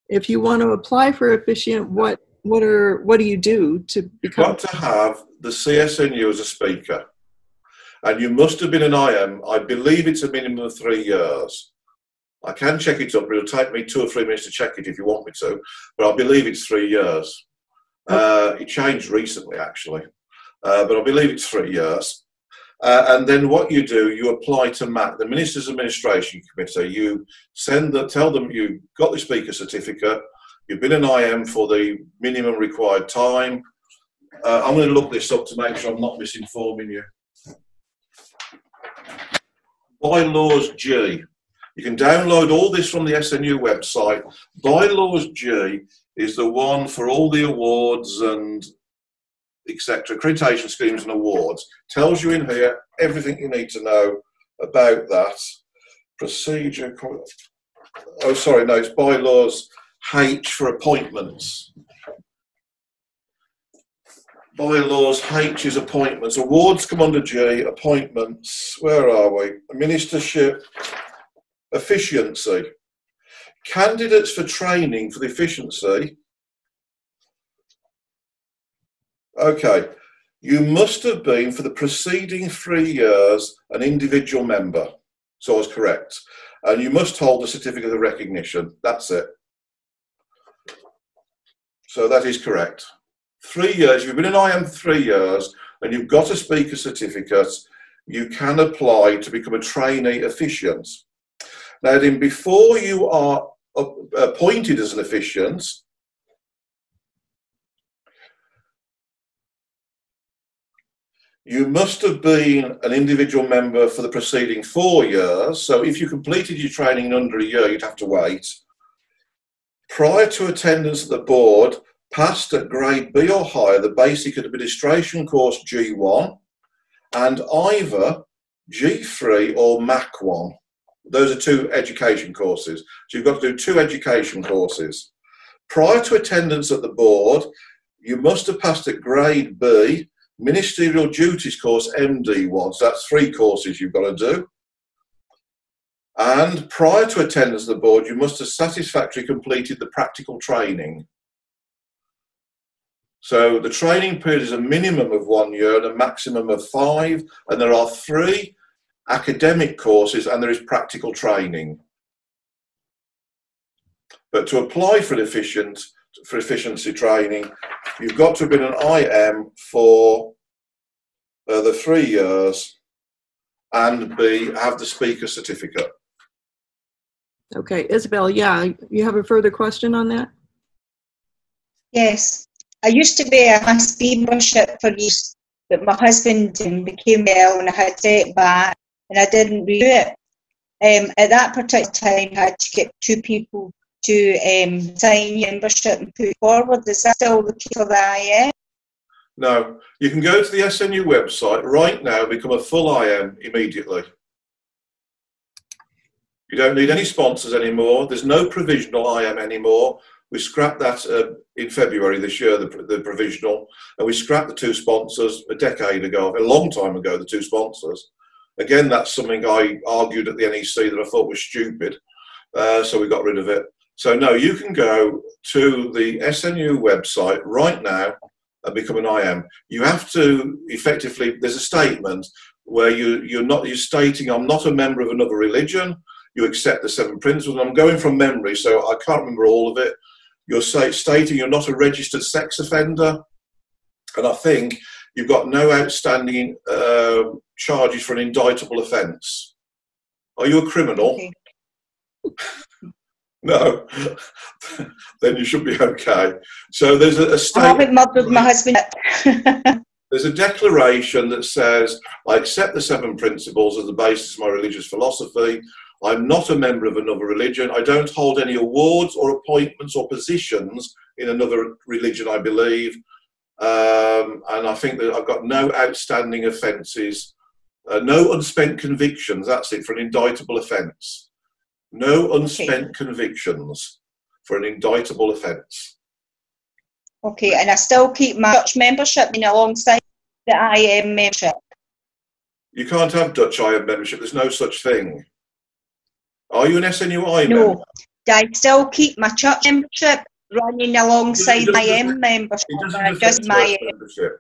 If you want to apply for officiant, what do you do to become? You've got to have the CSNU as a speaker, and you must have been an IM. I believe it's a minimum of 3 years. I can check it up, but it'll take me 2 or 3 minutes to check it if you want me to, but I believe it's 3 years. It changed recently, actually, but I believe it's 3 years. And then what you do, you apply to MAC, the Minister's Administration Committee. You tell them you've got the speaker certificate, you've been an IM for the minimum required time. I'm going to look this up to make sure I'm not misinforming you. Bylaws G. You can download all this from the SNU website. Bylaws G is the one for all the awards and etc., accreditation schemes and awards. Tells you in here everything you need to know about that. Procedure. Oh, sorry, no, it's bylaws H for appointments. Bylaws H is appointments. Awards come under G, appointments. Where are we? Ministership, efficiency. Candidates for training for the efficiency. Okay, you must have been for the preceding 3 years an individual member. So I was correct. And you must hold the certificate of recognition. That's it. So that is correct. 3 years, you've been an IM for 3 years and you've got a speaker certificate, you can apply to become a trainee officiant. Now then, before you are appointed as an officiant, you must have been an individual member for the preceding 4 years. So if you completed your training in under a year, you'd have to wait. Prior to attendance at the board, passed at grade B or higher the basic administration course G1 and either G3 or MAC 1. Those are 2 education courses. So you've got to do 2 education courses. Prior to attendance at the board, you must have passed at grade B Ministerial Duties course MD1, so that's 3 courses you've got to do. And prior to attendance at the board, you must have satisfactorily completed the practical training. So the training period is a minimum of 1 year and a maximum of 5, and there are 3 academic courses and there is practical training. But to apply for efficiency training, you've got to have been an IM for the 3 years and have the speaker certificate. Okay, Isabel, yeah, you have a further question on that? Yes, I used to be a mass membership for years, but my husband became ill and I had to take it back and I didn't renew it. At that particular time, I had to get 2 people to sign membership and put forward. Is that still the case for the IM? No, you can go to the SNU website right now, become a full IM immediately. You don't need any sponsors anymore. There's no provisional IM anymore. We scrapped that in February this year, the provisional, and we scrapped the 2 sponsors a decade ago, a long time ago, the 2 sponsors. Again, that's something I argued at the NEC that I thought was stupid, so we got rid of it. So no, you can go to the SNU website right now and become an IM. You have to effectively, there's a statement where you're stating, I'm not a member of another religion, you accept the 7 principles. And I'm going from memory, so I can't remember all of it. You're stating you're not a registered sex offender, and I think you've got no outstanding charges for an indictable offence. Are you a criminal? Okay. No. Then you should be okay. So there's a I statement. haven't murdered my husband. There's a declaration that says, I accept the 7 principles as the basis of my religious philosophy. I'm not a member of another religion. I don't hold any awards or appointments or positions in another religion, I believe. And I think that I've got no outstanding offences, no unspent convictions. That's it, for an indictable offence. No unspent convictions for an indictable offence. Okay, and I still keep my Dutch membership in alongside the IM membership. You can't have Dutch IM membership. There's no such thing. Are you an SNU No, member? I still keep my church membership running alongside my IM membership. Membership.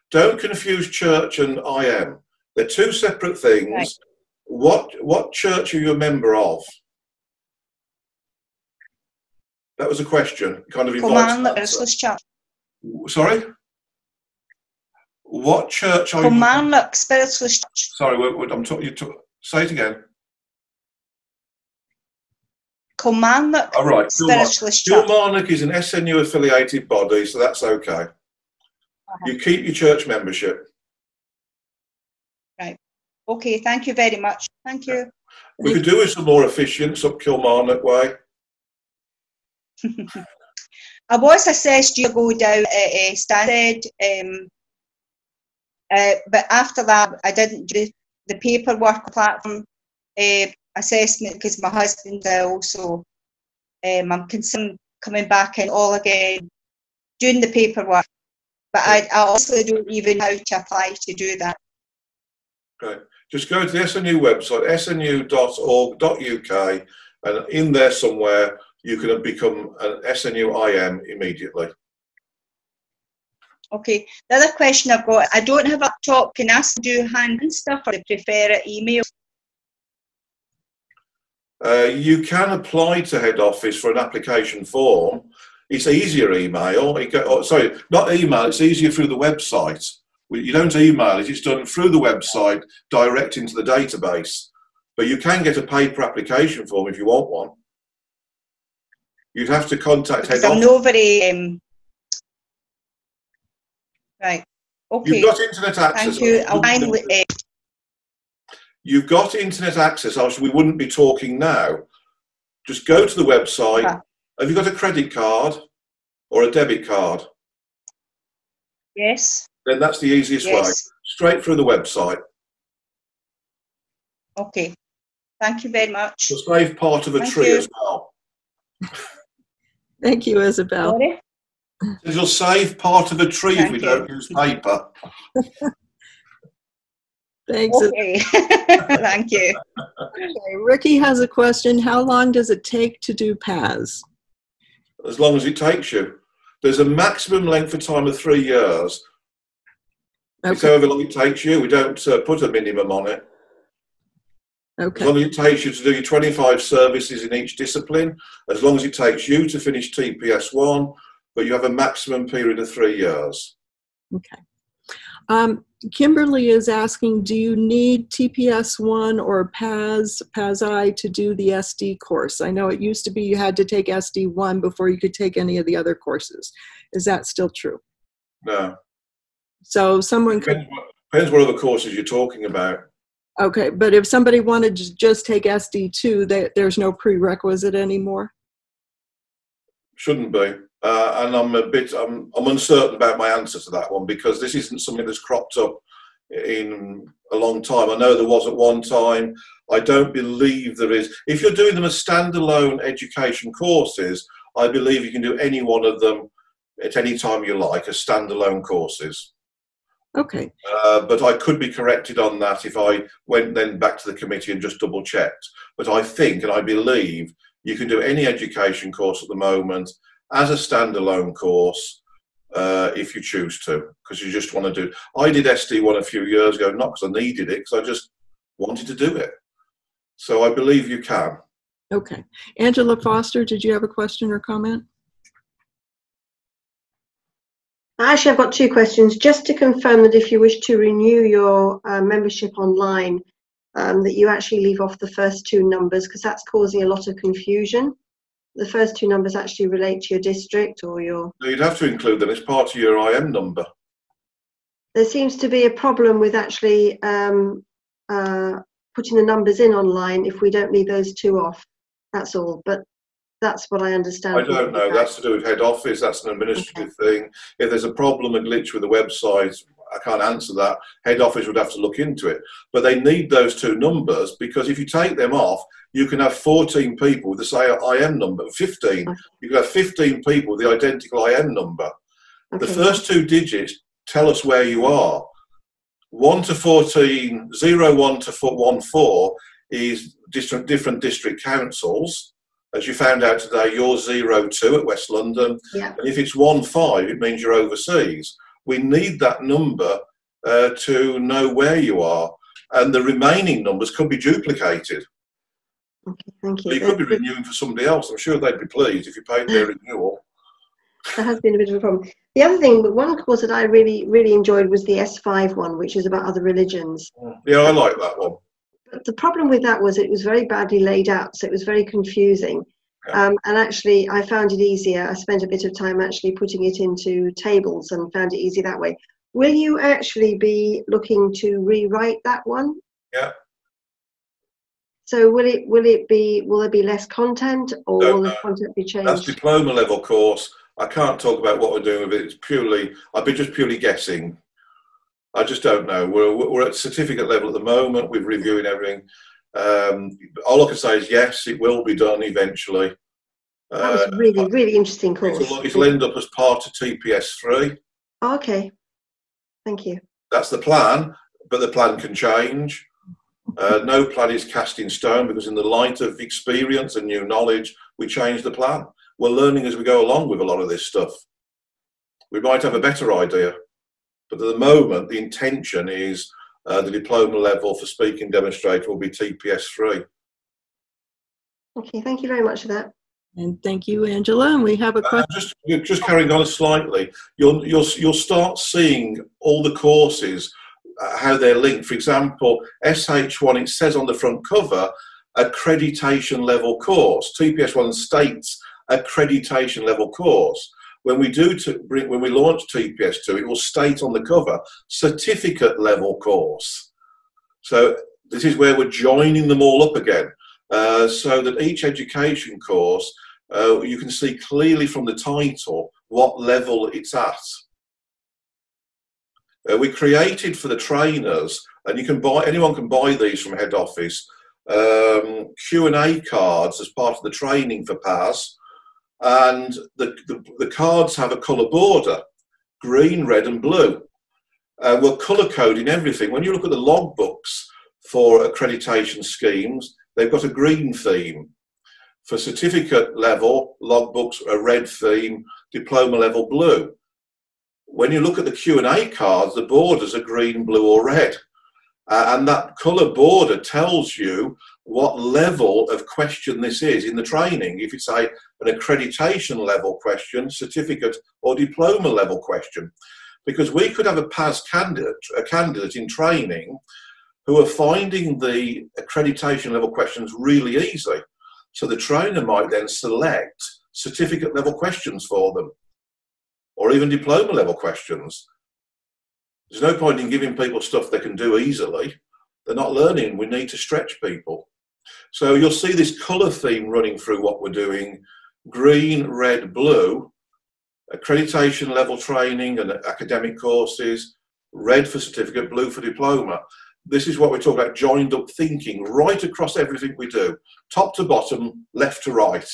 Don't confuse church and IM. They're 2 separate things. Right. What church are you a member of? That was a question. Kind of invites Church. Sorry? What church are you? Spiritualist Church. Sorry, I'm talking. Say it again. Kilmarnock. All right. Spiritualist Church. Kilmarnock is an SNU affiliated body, so that's okay. You keep your church membership. Right. Okay. Thank you very much. Thank you. We could do with some more efficiency up Kilmarnock way. I was assessed to go down at Stansted, but after that I didn't do the paperwork platform assessment because my husband's ill, so I'm considering coming back in all again, doing the paperwork, but I also don't even know how to apply to do that. Okay, just go to the SNU website, snu.org.uk, and in there somewhere you can become an SNU IM immediately. Okay, the other question I've got, I don't have a laptop, can I do hand and stuff, or do you prefer it email? You can apply to head office for an application form. It's easier email. Sorry, not email, it's easier through the website. You don't email it, it's done through the website, direct into the database. But you can get a paper application form if you want one. You'd have to contact head office. I'm not very... Right, okay. You've got internet access. Thank you. You've got internet access, else we wouldn't be talking now. Just go to the website. Have you got a credit card or a debit card? Yes. Then that's the easiest way. Straight through the website. Okay. Thank you very much. You'll save part of a tree as well. Thank you, Isabel. Sorry? You'll save part of a tree if we don't use paper. Thanks. Okay. Thank you. Okay, Ricky has a question. How long does it take to do PAS? As long as it takes you. There's a maximum length of time of 3 years. Okay. It's however long it takes you. We don't put a minimum on it. Okay. As long as it takes you to do your 25 services in each discipline, as long as it takes you to finish TPS 1, but you have a maximum period of 3 years. Okay. Kimberly is asking, do you need TPS 1 or PAS-I to do the SD course? I know it used to be you had to take SD 1 before you could take any of the other courses. Is that still true? No. So someone could... Depends what other courses you're talking about. Okay, but if somebody wanted to just take SD2, there's no prerequisite anymore? Shouldn't be. And I'm uncertain about my answer to that one, because this isn't something that's cropped up in a long time. I know there was at one time. I don't believe there is. If you're doing them as standalone education courses, I believe you can do any one of them at any time you like as standalone courses. Okay. But I could be corrected on that if I went then back to the committee and just double checked. But I think and I believe you can do any education course at the moment as a standalone course if you choose to, because you just want to do. I did SD1 a few years ago, not because I needed it, because I just wanted to do it. So I believe you can. Okay. Angela Foster, did you have a question or comment? Actually, I've got two questions. Just to confirm that if you wish to renew your membership online, that you actually leave off the first two numbers, because that's causing a lot of confusion. The first two numbers actually relate to your district or your... No, you'd have to include them as part of your IM number. There seems to be a problem with actually putting the numbers in online if we don't leave those two off. That's all. But that's what I understand. I don't know. That's to do with head office. That's an administrative thing. If there's a problem, a glitch with the website, I can't answer that. Head office would have to look into it. But they need those two numbers, because if you take them off, you can have 14 people with the same IM number. 15. You can have 15 people with the identical IM number. The first two digits tell us where you are. 1 to 14, 0, 1 to 14 is different district councils. As you found out today, you're 02 at West London. Yeah. And if it's 15, it means you're overseas. We need that number to know where you are. And the remaining numbers could be duplicated. Okay, thank you. So you could be renewing for somebody else. I'm sure they'd be pleased if you paid their renewal. That has been a bit of a problem. The other thing, one course that I really enjoyed was the S5 one, which is about other religions. Yeah, I like that one. But the problem with that was it was very badly laid out, so it was very confusing. Yeah. And actually, I found it easier. I spent a bit of time actually putting it into tables and found it easy that way. Will you actually be looking to rewrite that one? Yeah. So will there be less content, or will the content be changed? That's diploma level course. I can't talk about what we're doing with it. It's purely, I'd be just purely guessing. I just don't know. We're at certificate level at the moment. We're reviewing everything. All I can say is yes, it will be done eventually. That was a really interesting course. It'll end up as part of TPS3. Okay, thank you. That's the plan, but the plan can change. No plan is cast in stone, because in the light of experience and new knowledge, we change the plan. We're learning as we go along with a lot of this stuff. We might have a better idea. But at the moment, the intention is the diploma level for speaking demonstrator will be TPS3. Okay, thank you very much for that. And thank you, Angela. And we have a question. Just carrying on slightly, you'll start seeing all the courses, how they're linked. For example, SH1, it says on the front cover, accreditation level course. TPS1 states accreditation level course. When we launch TPS2, it will state on the cover certificate level course. So this is where we're joining them all up again, so that each education course, you can see clearly from the title what level it's at. We created for the trainers, and anyone can buy these from head office, Q&A cards as part of the training for PAS. And the cards have a colour border, green, red and blue. We're colour coding everything. When you look at the logbooks for accreditation schemes, they've got a green theme. For certificate level, logbooks a red theme, diploma level blue. When you look at the Q&A cards, the borders are green, blue or red. And that colour border tells you what level of question this is in the training. If it's an accreditation level question, certificate or diploma level question. Because we could have a PAS candidate in training who are finding the accreditation level questions really easy. So the trainer might then select certificate level questions for them, or even diploma level questions. There's no point in giving people stuff they can do easily. They're not learning. We need to stretch people. So you'll see this colour theme running through what we're doing. Green, red, blue, accreditation level training and academic courses, red for certificate, blue for diploma. This is what we talk about, joined up thinking right across everything we do, top to bottom, left to right.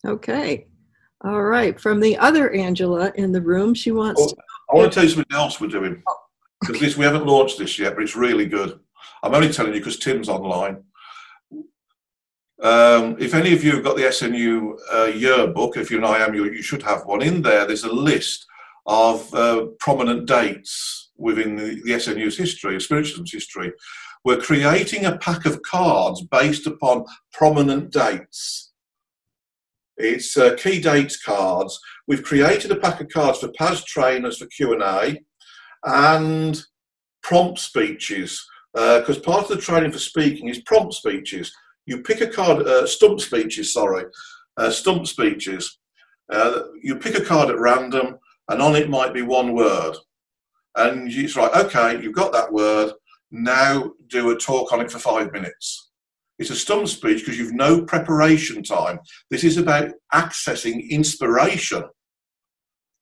Okay. All right. From the other Angela in the room, she wants to... I want to tell you something else we're doing. Because we haven't launched this yet, but it's really good. I'm only telling you because Tim's online. If any of you have got the SNU yearbook, if you're an IM, you should have one. In there, there's a list of prominent dates within the SNU's history, spiritualism's history. We're creating a pack of cards based upon prominent dates. It's key dates cards. We've created a pack of cards for PAS trainers for Q&A and prompt speeches, because part of the training for speaking is prompt speeches. You pick a card, stump speeches, stump speeches. You pick a card at random, and on it might be one word. And it's right, okay, you've got that word, now do a talk on it for 5 minutes. It's a stump speech because you've no preparation time. This is about accessing inspiration.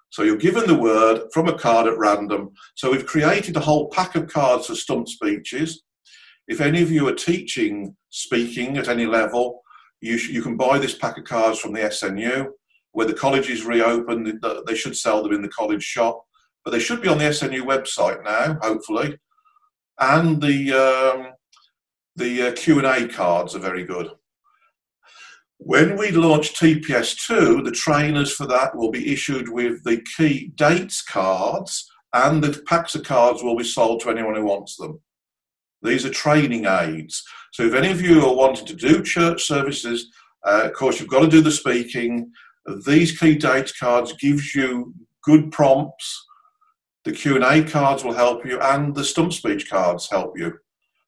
So you're given the word from a card at random. So we've created a whole pack of cards for stump speeches. If any of you are teaching speaking at any level, you can buy this pack of cards from the SNU. Where the college is reopened, they should sell them in the college shop. But they should be on the SNU website now, hopefully. And the Q&A cards are very good. When we launch TPS2, the trainers for that will be issued with the key dates cards, and the packs of cards will be sold to anyone who wants them. These are training aids. So if any of you are wanting to do church services, of course you've got to do the speaking. These key dates cards gives you good prompts. The Q&A cards will help you, and the stump speech cards help you.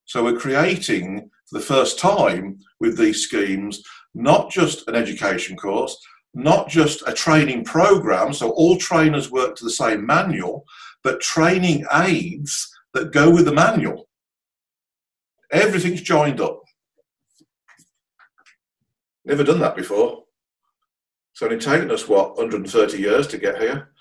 So we're creating, for the first time with these schemes, not just an education course, not just a training program, so all trainers work to the same manual, but training aids that go with the manual. Everything's joined up. Never done that before. It's only taken us, what, 130 years to get here?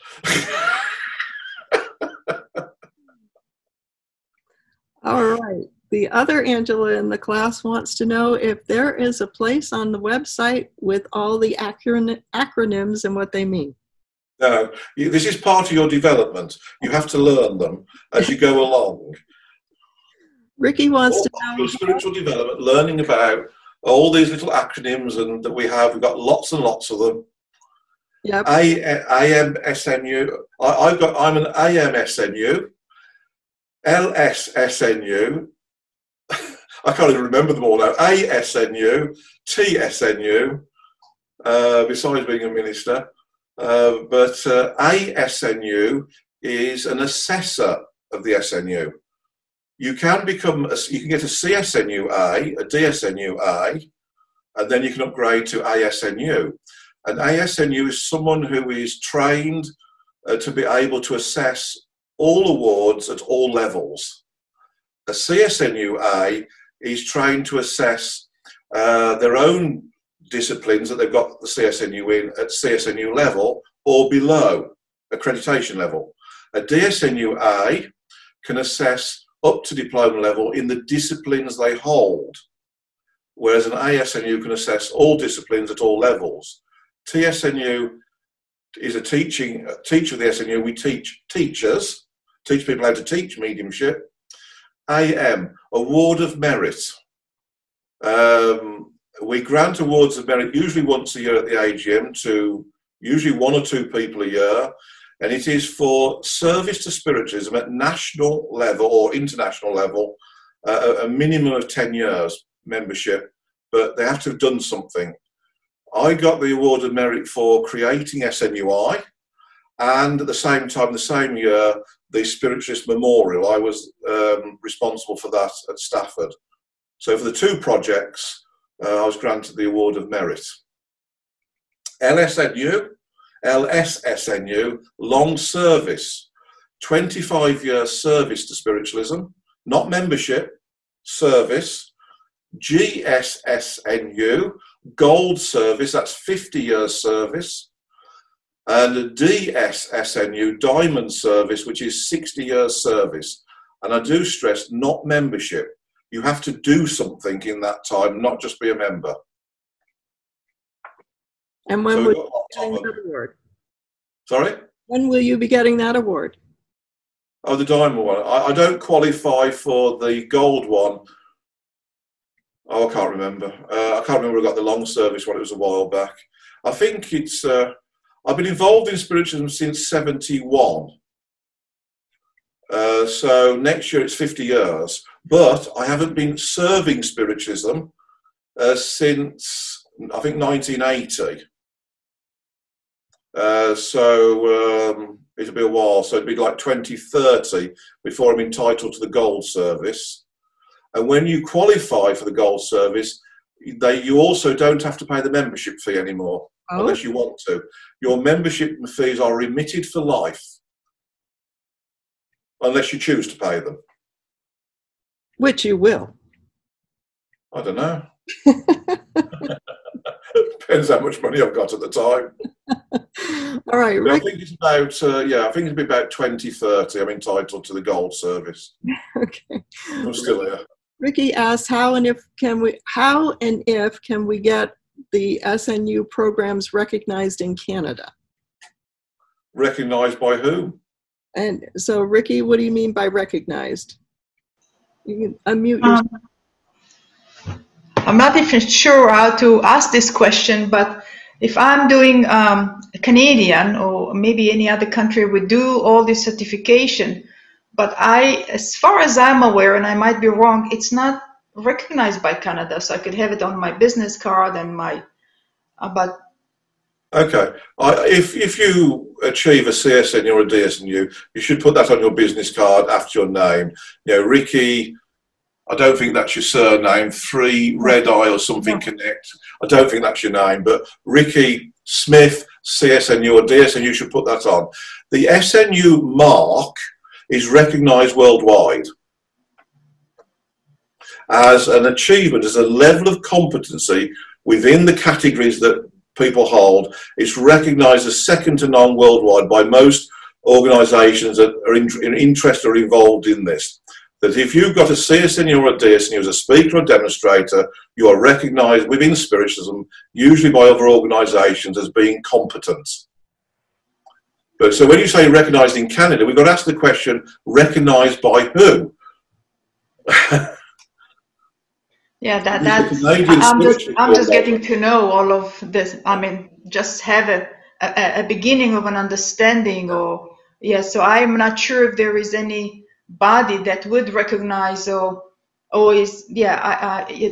All right. The other Angela in the class wants to know if there is a place on the website with all the acronyms and what they mean. No, this is part of your development. You have to learn them as you go along. Ricky wants to know your spiritual development, learning about all these little acronyms and that we have. We've got lots and lots of them. Yep. AMSNU. I'm an AMSNU, LSSNU. I can't even remember them all now. ASNU, TSNU, besides being a minister. But ASNU is an assessor of the SNU. You can get a CSNU-A, a DSNU-A, and then you can upgrade to ASNU. And ASNU is someone who is trained to be able to assess all awards at all levels. A CSNU-A is trained to assess their own disciplines that they've got the CSNU in at CSNU level or below accreditation level. A DSNU-A can assess up to diploma level in the disciplines they hold, whereas an ASNU can assess all disciplines at all levels. TSNU is a teacher of the SNU. We teach teachers, teach people how to teach mediumship. AM, Award of Merit. We grant awards of merit usually once a year at the AGM to usually 1 or 2 people a year, and it is for service to spiritualism at national level or international level, a minimum of 10 years membership, but they have to have done something. I got the Award of Merit for creating SNUI, and at the same time, the same year, the Spiritualist Memorial. I was responsible for that at Stafford. So for the 2 projects, I was granted the Award of Merit. LSNU, long service, 25-year service to spiritualism, not membership, service. GSSNU, gold service, that's 50 years service. And a DSSNU, diamond service, which is 60 years service. And I do stress, not membership. You have to do something in that time, not just be a member. And when So will we've you got be getting that award? Sorry? When will you be getting that award? Oh, the diamond one. I don't qualify for the gold one. Oh, I can't remember. I can't remember. I got the long service one. It was a while back. I think it's. I've been involved in spiritualism since '71. So next year it's 50 years. But I haven't been serving spiritualism since I think 1980. It'll be a while. So it'll be like 2030 before I'm entitled to the gold service. And when you qualify for the gold service, you also don't have to pay the membership fee anymore, unless you want to. Your membership fees are remitted for life, unless you choose to pay them. Which you will. I don't know. Depends how much money I've got at the time. All right, Rick. Rick. I think it's about, I think it'll be about 2030 I'm entitled to the gold service. Okay. I'm still here. Ricky asked how and if can we get the SNU programs recognized in Canada? Recognised by whom? And so, Ricky, what do you mean by recognized? You can unmute yourself. I'm not even sure how to ask this question, but if I'm doing Canadian or maybe any other country would do all this certification, but as far as I'm aware, and I might be wrong, it's not recognized by Canada, so I could have it on my business card and my, but. Okay, if you achieve a CSNU or a DSNU, you should put that on your business card after your name. You know, Ricky, I don't think that's your surname, 3 Red Eye or something Connect. I don't think that's your name, but Ricky Smith, CSNU or DSNU, you should put that on. The SNU mark is recognised worldwide as an achievement, as a level of competency within the categories that people hold. It's recognised as second to none worldwide by most organisations that are interested or involved in this. That if you've got a CSNU or a DSNU as a speaker or demonstrator, you are recognised within spiritualism, usually by other organisations, as being competent. But so when you say recognised in Canada, we've got to ask the question, recognised by who? Yeah, I'm just getting to know all of this. I mean, just have a beginning of an understanding, or so I'm not sure if there is any body that would recognize or is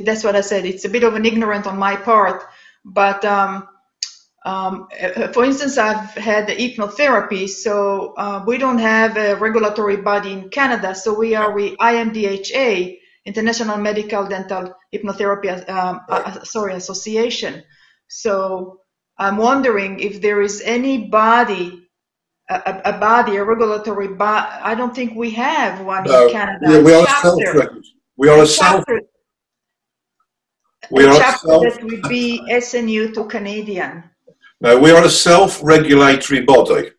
that's what I said. It's a bit of an ignorant on my part, but for instance, I've had hypnotherapy, so we don't have a regulatory body in Canada, so we are IMDHA, International Medical Dental Hypnotherapy Association. So I'm wondering if there is any body, a regulatory body. I don't think we have one in Canada. Yeah, we are self-recognized. We are a chapter that would be SNU to Canadian. No, we are a self-regulatory body.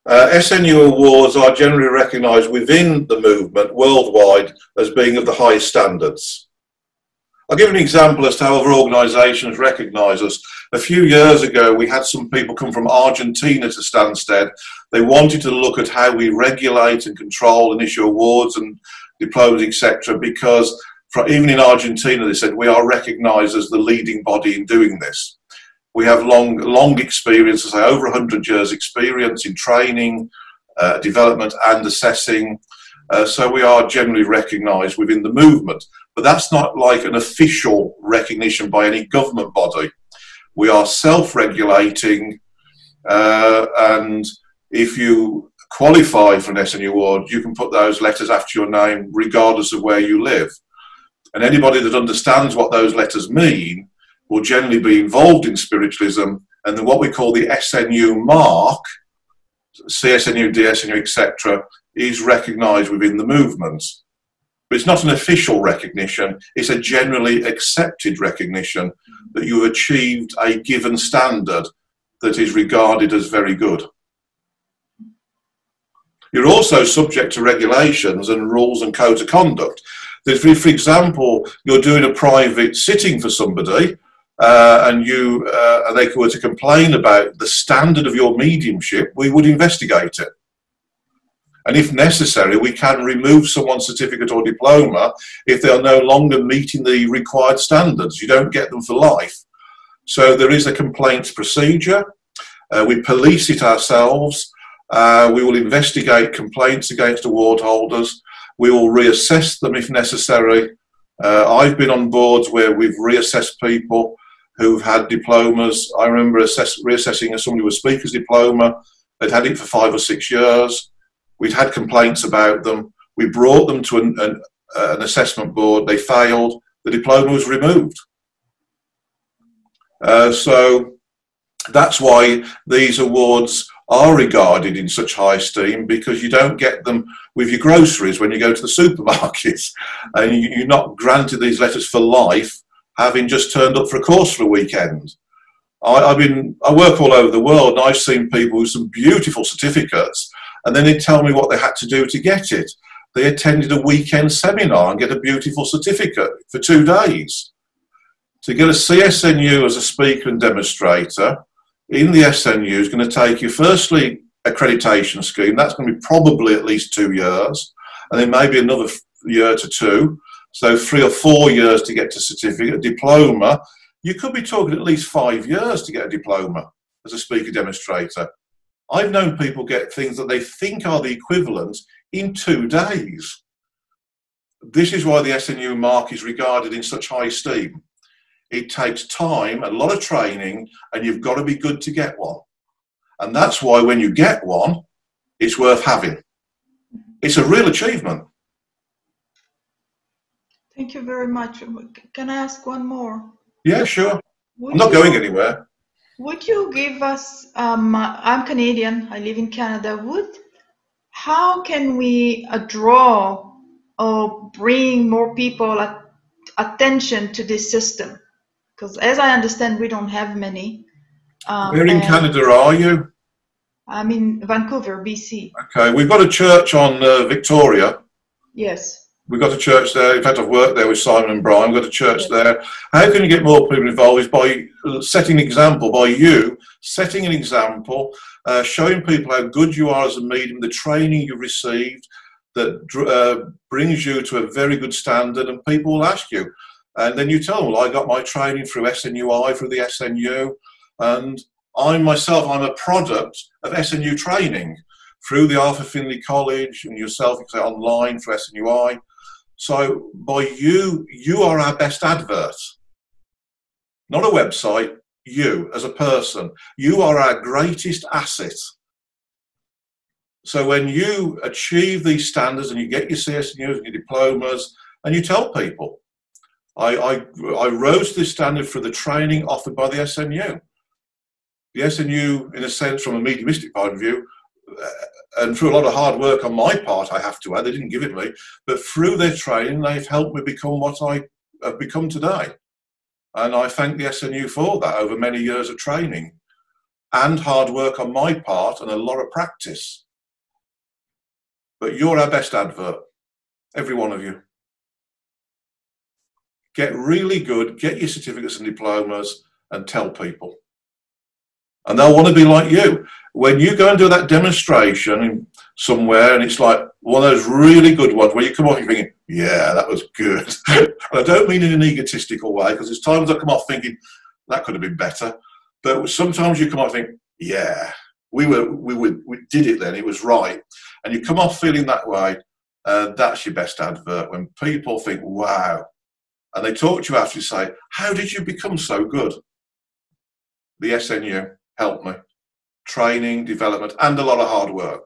SNU awards are generally recognised within the movement worldwide as being of the highest standards. I'll give an example as to how other organisations recognise us. A few years ago, we had some people come from Argentina to Stansted. They wanted to look at how we regulate and control and issue awards and diplomas, etc., because even in Argentina, they said we are recognised as the leading body in doing this. We have long experience, as I say, over 100 years experience in training, development and assessing. So we are generally recognised within the movement. But that's not like an official recognition by any government body. We are self-regulating, and if you qualify for an SNU award, you can put those letters after your name regardless of where you live. And anybody that understands what those letters mean will generally be involved in spiritualism, and then what we call the SNU mark, CSNU, DSNU, etc., is recognised within the movement. But it's not an official recognition, it's a generally accepted recognition that you have achieved a given standard that is regarded as very good. You're also subject to regulations and rules and codes of conduct. If, for example, you're doing a private sitting for somebody, and they were to complain about the standard of your mediumship, we would investigate it. And if necessary, we can remove someone's certificate or diploma if they are no longer meeting the required standards. You don't get them for life. So there is a complaints procedure. We police it ourselves. We will investigate complaints against award holders. We will reassess them if necessary. I've been on boards where we've reassessed people who've had diplomas. I remember reassessing somebody with a speaker's diploma. They'd had it for 5 or 6 years. We'd had complaints about them. We brought them to an assessment board. They failed. The diploma was removed. So that's why these awards are regarded in such high esteem, because you don't get them with your groceries when you go to the supermarkets, and you're not granted these letters for life, having just turned up for a course for a weekend. I work all over the world, and I've seen people with some beautiful certificates, and then they tell me what they had to do to get it. They attended a weekend seminar and get a beautiful certificate for 2 days. To get a CSNU as a speaker and demonstrator in the SNU is going to take you, firstly, accreditation scheme. That's going to be probably at least 2 years, and then maybe another year to 2. So 3 or 4 years to get to certificate. Diploma, you could be talking at least 5 years to get a diploma as a speaker demonstrator. I've known people get things that they think are the equivalent in 2 days. This is why the SNU mark is regarded in such high esteem. It takes time, a lot of training, and you've got to be good to get one. And that's why when you get one, it's worth having. It's a real achievement. Thank you very much. Can I ask one more? Yeah, sure. I'm not going anywhere. Would you give us, I'm Canadian, I live in Canada, how can we draw or bring more people attention to this system? Because as I understand, we don't have many. Where in Canada are you? I'm in Vancouver, BC. Okay, we've got a church on Victoria. Yes. We've got a church there. In fact, I've worked there with Simon and Brian. We've got a church there. How can you get more people involved? Is by setting an example, by you setting an example, showing people how good you are as a medium, the training you've received that brings you to a very good standard, and people will ask you. And then you tell them, well, I got my training through SNUI, through the SNU, and I'm a product of SNU training through the Arthur Findlay College, and yourself, you can say online through SNUI. So by you are our best advert. Not a website, you as a person. You are our greatest asset. So when you achieve these standards and you get your CSNUs and your diplomas, and you tell people, I rose to this standard for the training offered by the SNU. The SNU, in a sense, from a mediumistic point of view, and through a lot of hard work on my part, I have to add, they didn't give it me, but through their training, they've helped me become what I have become today. And I thank the SNU for that over many years of training and hard work on my part and a lot of practice. But you're our best advert, every one of you. Get really good, get your certificates and diplomas, and tell people. And they'll want to be like you. When you go and do that demonstration somewhere, and it's like one of those really good ones where you come off and you're thinking, yeah, that was good. And I don't mean in an egotistical way, because there's times I come off thinking, that could have been better. But sometimes you come off and think, yeah, we did it then, it was right. And you come off feeling that way, that's your best advert. When people think, wow, and they talk to you after, you say, how did you become so good? The SNU helped me. Training, development, and a lot of hard work.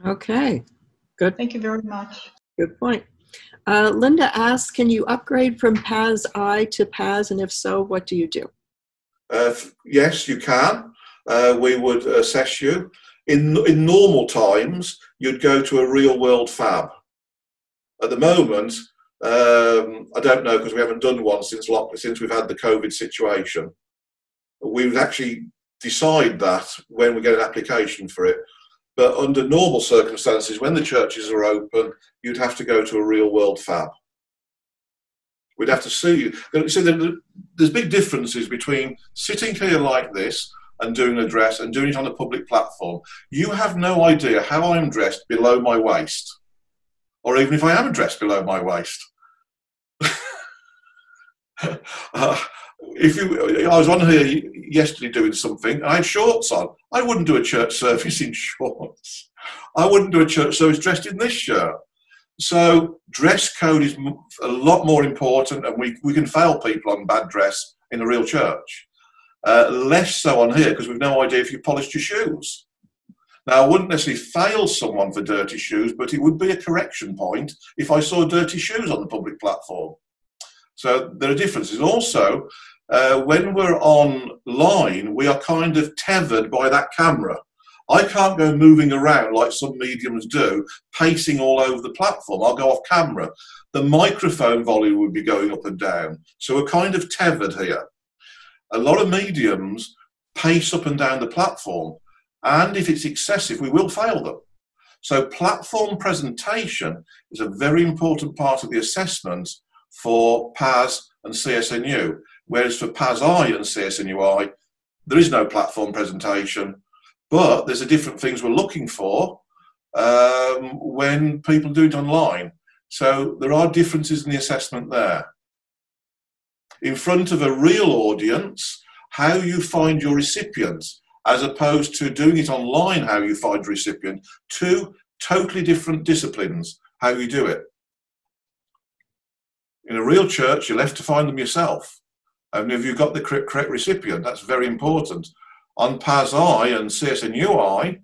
Okay, good. Thank you very much. Good point. Linda asks, can you upgrade from PAS-I to PAS, and if so, what do you do? Yes, you can. We would assess you. In normal times, you'd go to a real-world fab. At the moment, I don't know, because we haven't done one since we've had the COVID situation. We would actually decide that when we get an application for it. But under normal circumstances, when the churches are open, you'd have to go to a real world fab. We'd have to see. See, there's big differences between sitting here like this and doing an address and doing it on a public platform. You have no idea how I'm dressed below my waist, or even if I am dressed below my waist. I was on here yesterday doing something, and I had shorts on. I wouldn't do a church service in shorts. I wouldn't do a church service dressed in this shirt. So dress code is a lot more important, and we can fail people on bad dress in a real church. Less so on here, because we've no idea if you polished your shoes. Now, I wouldn't necessarily fail someone for dirty shoes, but it would be a correction point if I saw dirty shoes on the public platform. So there are differences. Also, when we're online, we are kind of tethered by that camera. I can't go moving around like some mediums do, pacing all over the platform. I'll go off camera. The microphone volume would be going up and down. So we're kind of tethered here. A lot of mediums pace up and down the platform, and if it's excessive, we will fail them. So platform presentation is a very important part of the assessment for PAS and CSNU, whereas for PAS-I and CSNU-I, there is no platform presentation, but there's a different things we're looking for when people do it online. So there are differences in the assessment there. In front of a real audience, how you find your recipient, as opposed to doing it online, how you find your recipient, two totally different disciplines, how you do it. In a real church, you're left to find them yourself. And if you've got the correct recipient, that's very important. On PAS-I and CSNU-I,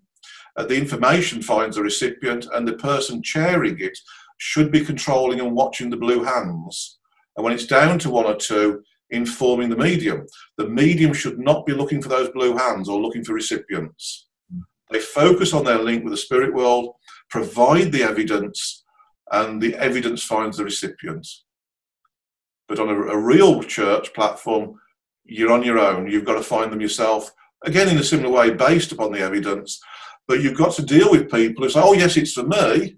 the information finds the recipient, and the person chairing it should be controlling and watching the blue hands. And when it's down to one or two, informing the medium. The medium should not be looking for those blue hands or looking for recipients. They focus on their link with the spirit world, provide the evidence, and the evidence finds the recipient. But on a real church platform, you're on your own. You've got to find them yourself, again in a similar way, based upon the evidence. But you've got to deal with people who say, oh yes, it's for me.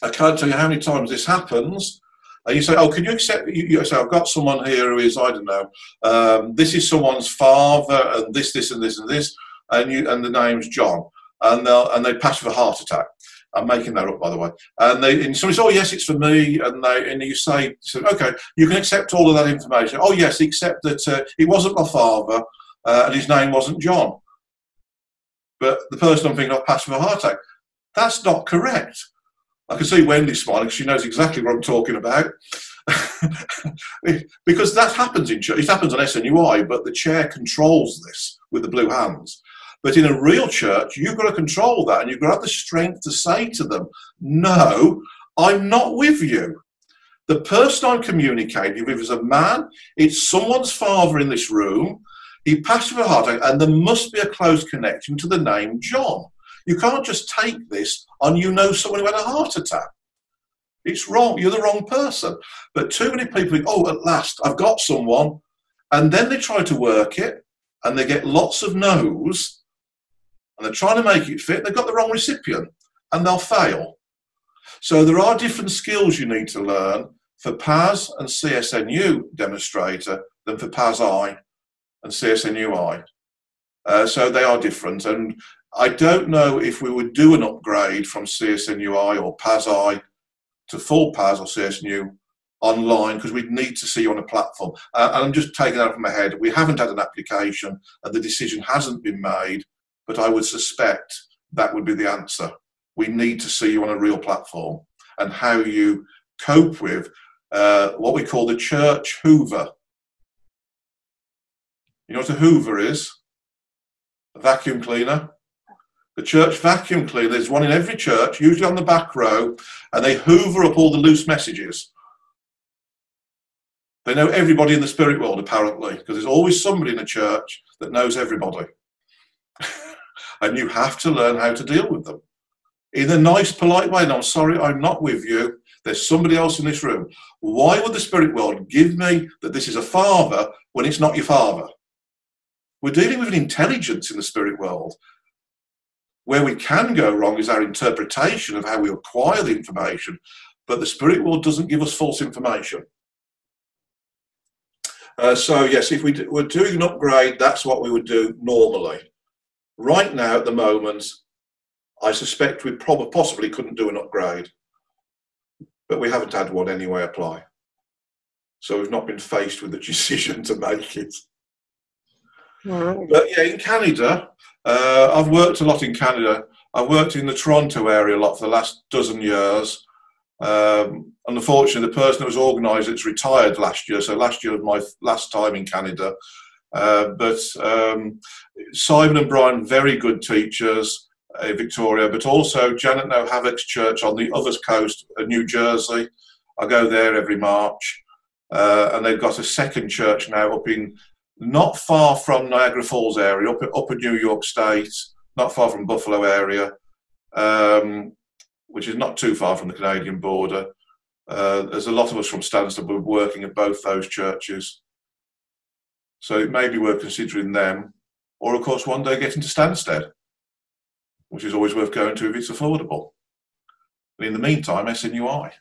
I can't tell you how many times this happens. And you say, oh, can you accept, you say, I've got someone here who is, I don't know, this is someone's father, and this, and this, and this, and the name's John. And they pass with a heart attack. I'm making that up, by the way. And somebody says, oh, yes, it's for me. And you say, okay, you can accept all of that information. Oh, yes, except that it wasn't my father, and his name wasn't John. But the person I'm thinking of passed with a heart attack. That's not correct. I can see Wendy smiling because she knows exactly what I'm talking about. Because that happens in church. It happens on SNUI, but the chair controls this with the blue hands. But in a real church, you've got to control that, and you've got to have the strength to say to them, no, I'm not with you. The person I'm communicating with is a man. It's someone's father in this room. He passed with a heart attack, and there must be a close connection to the name John. You can't just take this on someone who had a heart attack. It's wrong. You're the wrong person. But too many people think, oh, at last, I've got someone. And then they try to work it, and they get lots of no's, and they're trying to make it fit. They've got the wrong recipient, and they'll fail. So there are different skills you need to learn for PAS and CSNU demonstrator than for PAS-I and CSNU-I. So they are different. And I don't know if we would do an upgrade from CSNU-I or PAS-I to full PAS or CSNU online, because we'd need to see you on a platform. And I'm just taking that from my head. We haven't had an application, and the decision hasn't been made, but I would suspect that would be the answer. We need to see you on a real platform, and how you cope with what we call the church hoover. You know what a hoover is? A vacuum cleaner. The church vacuum cleaner, there's one in every church, usually on the back row, and they hoover up all the loose messages. They know everybody in the spirit world, apparently, because there's always somebody in a church that knows everybody. And you have to learn how to deal with them in a nice, polite way. And I'm sorry, I'm not with you. There's somebody else in this room. Why would the spirit world give me that this is a father when it's not your father? We're dealing with an intelligence in the spirit world. Where we can go wrong is our interpretation of how we acquire the information, but the spirit world doesn't give us false information. So yes, if we were doing an upgrade, that's what we would do normally. Right now, at the moment, I suspect we possibly couldn't do an upgrade, but we haven't had one anyway apply. So we've not been faced with the decision to make it. All right. But yeah, in Canada, I've worked a lot in Canada. I've worked in the Toronto area a lot for the last dozen years. Unfortunately, the person that was organised it's retired last year, so last year was my last time in Canada. But Simon and Brian, very good teachers in Victoria, but also Janet No Havock's church on the other coast of New Jersey. I go there every March, and they've got a second church now up in not far from Niagara Falls area, up in New York State, not far from Buffalo area, which is not too far from the Canadian border. There's a lot of us from Stansted who are working at both those churches. So it may be worth considering them, or of course one day getting to Stansted, which is always worth going to if it's affordable. And in the meantime, SNUI.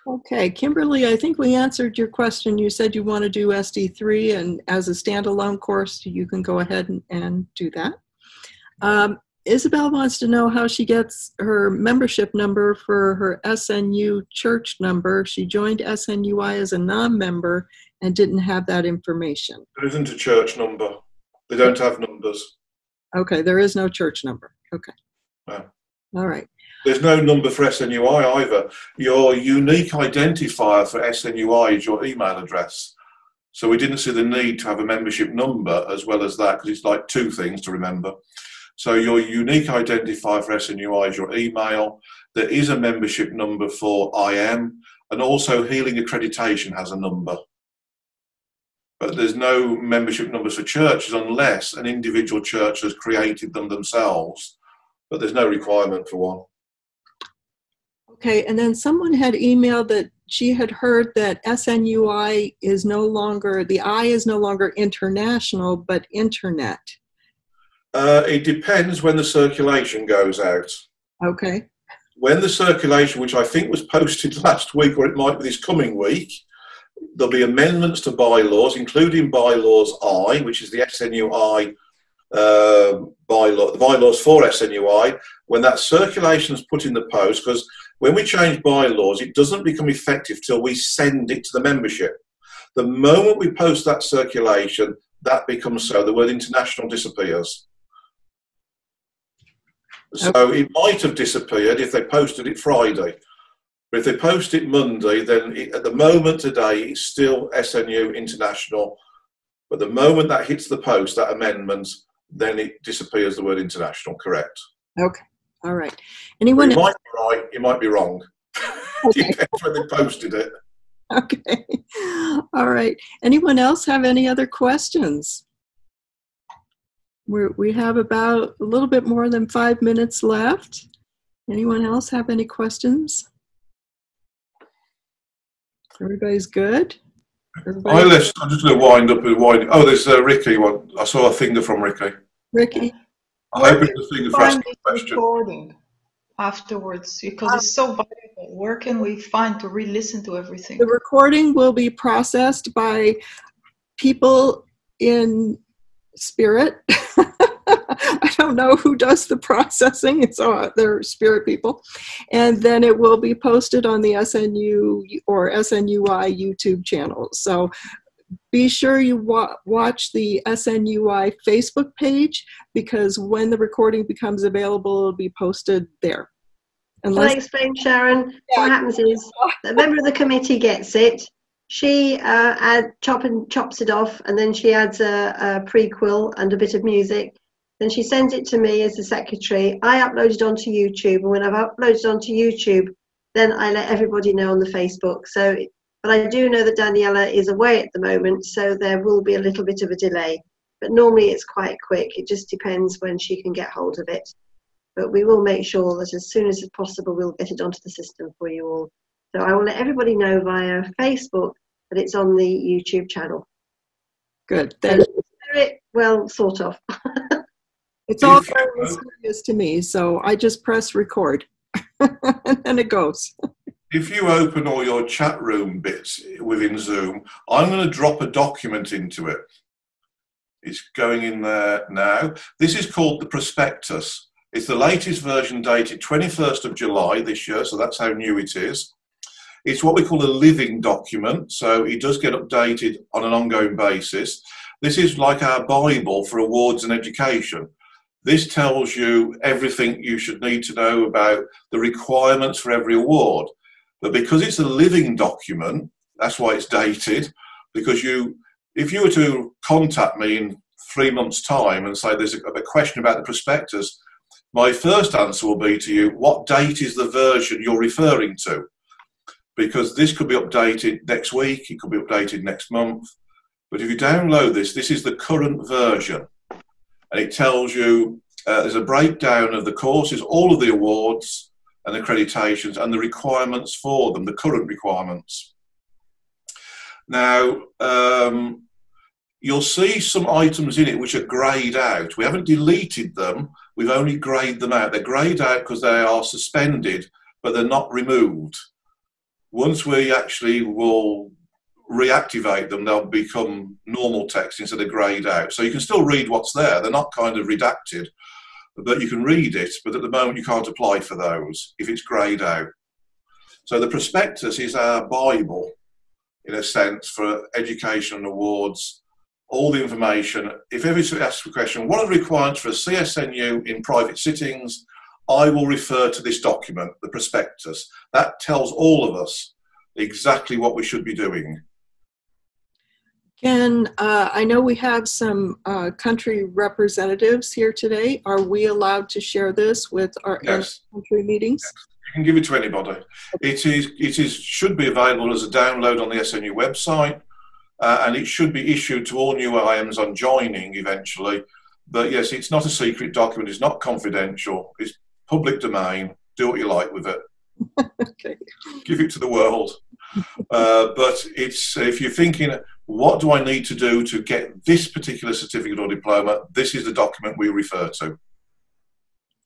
Okay, Kimberly, I think we answered your question. You said you want to do SD3, and as a standalone course, you can go ahead and do that. Isabel wants to know how she gets her membership number for her SNU church number. She joined SNUI as a non-member and didn't have that information. There isn't a church number. They don't have numbers. Okay, there is no church number. Okay. No. All right. There's no number for SNUI either. Your unique identifier for SNUI is your email address. So we didn't see the need to have a membership number as well as that, because it's like two things to remember. So your unique identifier for SNUI is your email. There is a membership number for IM, and also Healing Accreditation has a number. But there's no membership numbers for churches unless an individual church has created them themselves. But there's no requirement for one. Okay, and then someone had emailed that she had heard that SNUI is no longer, the I is no longer international, but internet. It depends when the circulation goes out. Okay. When the circulation, which I think was posted last week, or it might be this coming week, there'll be amendments to bylaws, including bylaws I, which is the SNUI bylaw, the bylaws for SNUI. When that circulation is put in the post, because when we change bylaws, it doesn't become effective till we send it to the membership. The moment we post that circulation, that becomes so. The word international disappears. So it might have disappeared if they posted it Friday. But if they post it Monday, then at the moment today, it's still SNU International. But the moment that hits the post, that amendment, then it disappears the word international, correct? Okay, all right. Anyone else? Might be right, it might be wrong. Okay. Depends when they posted it. Okay, all right. Anyone else have any other questions? We have about a little bit more than 5 minutes left. Anyone else have any questions? Everybody's good? I'm just going to wind up. Oh, there's Ricky. I saw a finger from Ricky. Ricky? I hope it's a finger for asking a question. Recording afterwards, because it's so valuable. Where can we find to re-listen to everything? The recording will be processed by people in spirit. I don't know who does the processing. It's they're spirit people. And then it will be posted on the SNU or SNUI YouTube channel. So be sure you watch the SNUI Facebook page, because when the recording becomes available, it'll be posted there. Can I explain, Sharon? Yeah. What happens is a member of the committee gets it. She chops it off, and then she adds a prequel and a bit of music. Then she sends it to me as the secretary. I upload it onto YouTube, and when I've uploaded onto YouTube, then I let everybody know on the Facebook. So, but I do know that Daniela is away at the moment, so there will be a little bit of a delay. But normally it's quite quick. It just depends when she can get hold of it. But we will make sure that as soon as possible, we'll get it onto the system for you all. So I will let everybody know via Facebook that it's on the YouTube channel. Good. Well, sort of. It's all very mysterious to me, so I just press record, and then it goes. if you open all your chat room bits within Zoom, I'm going to drop a document into it. It's going in there now. This is called the prospectus. It's the latest version dated 21st of July this year, so that's how new it is. It's what we call a living document, so it does get updated on an ongoing basis. This is like our Bible for awards and education. This tells you everything you should need to know about the requirements for every award. But because it's a living document, that's why it's dated, because if you were to contact me in 3 months' time and say there's a question about the prospectus, my first answer will be to you, what date is the version you're referring to? Because this could be updated next week, it could be updated next month. But if you download this, this is the current version. And it tells you, there's a breakdown of the courses, all of the awards and accreditations and the requirements for them, the current requirements. Now, you'll see some items in it which are greyed out. We haven't deleted them, we've only greyed them out. They're greyed out because they are suspended, but they're not removed. Once we actually will reactivate them, they'll become normal text instead of greyed out. So you can still read what's there. They're not kind of redacted, but you can read it. But at the moment, you can't apply for those if it's greyed out. So the prospectus is our Bible, in a sense, for education and awards, all the information. If everybody asks a question, what are the requirements for a CSNU in private sittings? I will refer to this document, the prospectus. That tells all of us exactly what we should be doing. Ken, I know we have some country representatives here today. Are we allowed to share this with our country meetings? Yes. You can give it to anybody. It should be available as a download on the SNU website, and it should be issued to all new IMs on joining eventually. But yes, it's not a secret document. It's not confidential. It's public domain. Do what you like with it. Okay. Give it to the world. But it's, if you're thinking, what do I need to do to get this particular certificate or diploma? This is the document we refer to.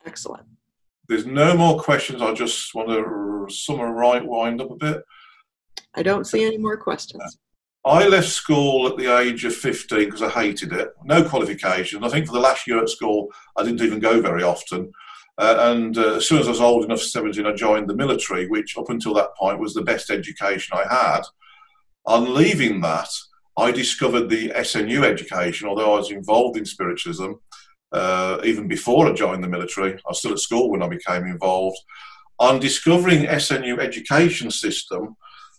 Excellent. There's no more questions. I just want to wind up a bit. I don't see any more questions. I left school at the age of 15 because I hated it. No qualifications. I think for the last year at school, I didn't even go very often. As soon as I was old enough, 17, I joined the military, which up until that point was the best education I had. On leaving that, I discovered the SNU education, although I was involved in spiritualism even before I joined the military. I was still at school when I became involved. On discovering SNU education system,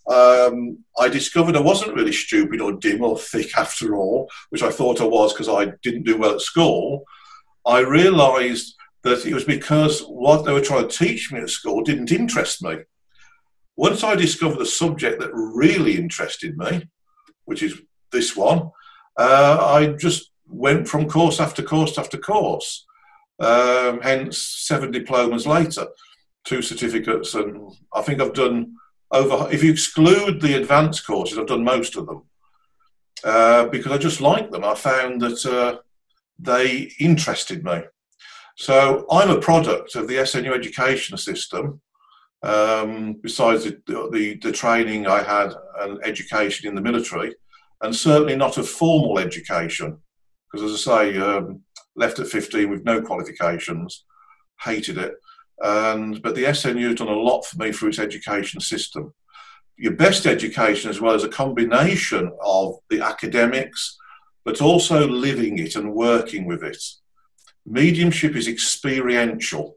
I discovered I wasn't really stupid or dim or thick after all, which I thought I was because I didn't do well at school. I realised that it was because what they were trying to teach me at school didn't interest me. Once I discovered the subject that really interested me, which is this one, I just went from course after course after course. Hence 7 diplomas later, 2 certificates, and I think I've done over, if you exclude the advanced courses, I've done most of them because I just liked them. I found that they interested me. So I'm a product of the SNU education system, besides the training I had and education in the military, and certainly not a formal education, because as I say, left at 15 with no qualifications, hated it. But the SNU has done a lot for me through its education system. Your best education as well is a combination of the academics, but also living it and working with it. Mediumship is experiential.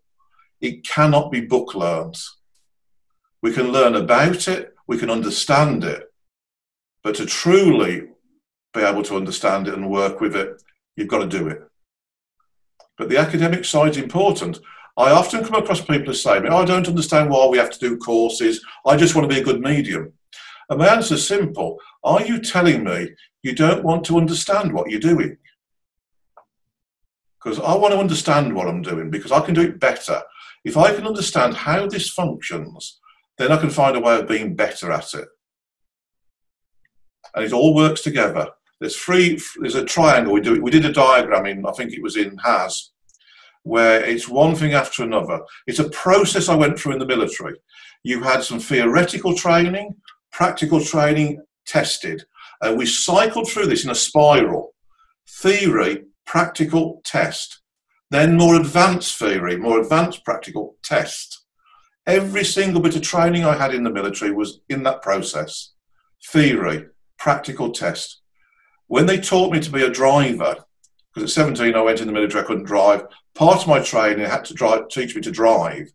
It cannot be book learned. We can learn about it, we can understand it, but to truly be able to understand it and work with it, you've got to do it. But the academic side is important. I often come across people who say, I don't understand why we have to do courses, I just want to be a good medium. And my answer is simple. Are you telling me you don't want to understand what you're doing? Because I want to understand what I'm doing, because I can do it better. If I can understand how this functions, then I can find a way of being better at it. And it all works together. There's a triangle. We did a diagram in, I think it was in HAS, where it's one thing after another. It's a process I went through in the military. You had some theoretical training, practical training, tested. And we cycled through this in a spiral. Theory, practical, test. Then more advanced theory, more advanced practical, test. Every single bit of training I had in the military was in that process. Theory, practical, test. When they taught me to be a driver, because at 17 I went in the military, I couldn't drive. Part of my training had to teach me to drive.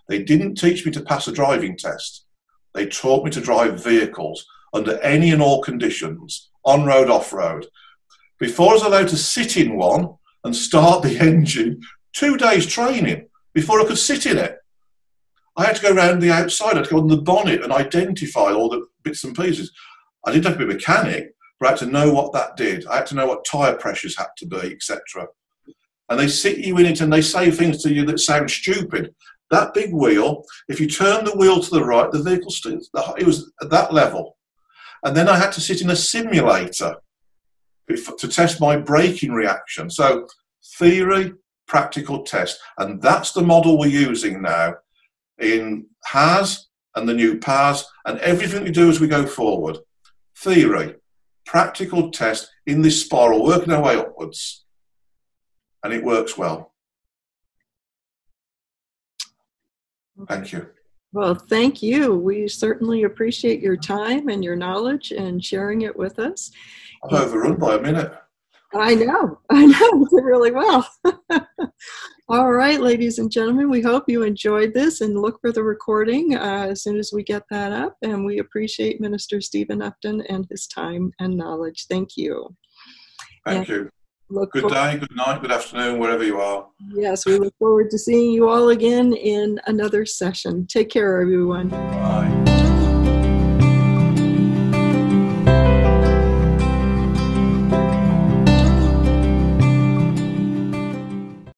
They didn't teach me to pass a driving test. They taught me to drive vehicles under any and all conditions, on-road, off-road. Before I was allowed to sit in one and start the engine, 2 days training before I could sit in it. I had to go around the outside, I had to go on the bonnet and identify all the bits and pieces. I didn't have to be a mechanic, but I had to know what that did. I had to know what tyre pressures had to be, etc. And they sit you in it and they say things to you that sound stupid. That big wheel, if you turn the wheel to the right, the vehicle stood. It was at that level. And then I had to sit in a simulator to test my braking reaction. So theory, practical, test. And that's the model we're using now in HAS and the new PAS and everything we do as we go forward. Theory, practical, test in this spiral, working our way upwards. And it works well. Thank you. Well, thank you. We certainly appreciate your time and your knowledge and sharing it with us. I've overrun by a minute. I know. You did really well. All right, ladies and gentlemen, we hope you enjoyed this and look for the recording as soon as we get that up. And we appreciate Minister Steven Upton and his time and knowledge. Thank you. Thank you. Good day, good night, good afternoon, wherever you are. Yes, we look forward to seeing you all again in another session. Take care, everyone. Bye.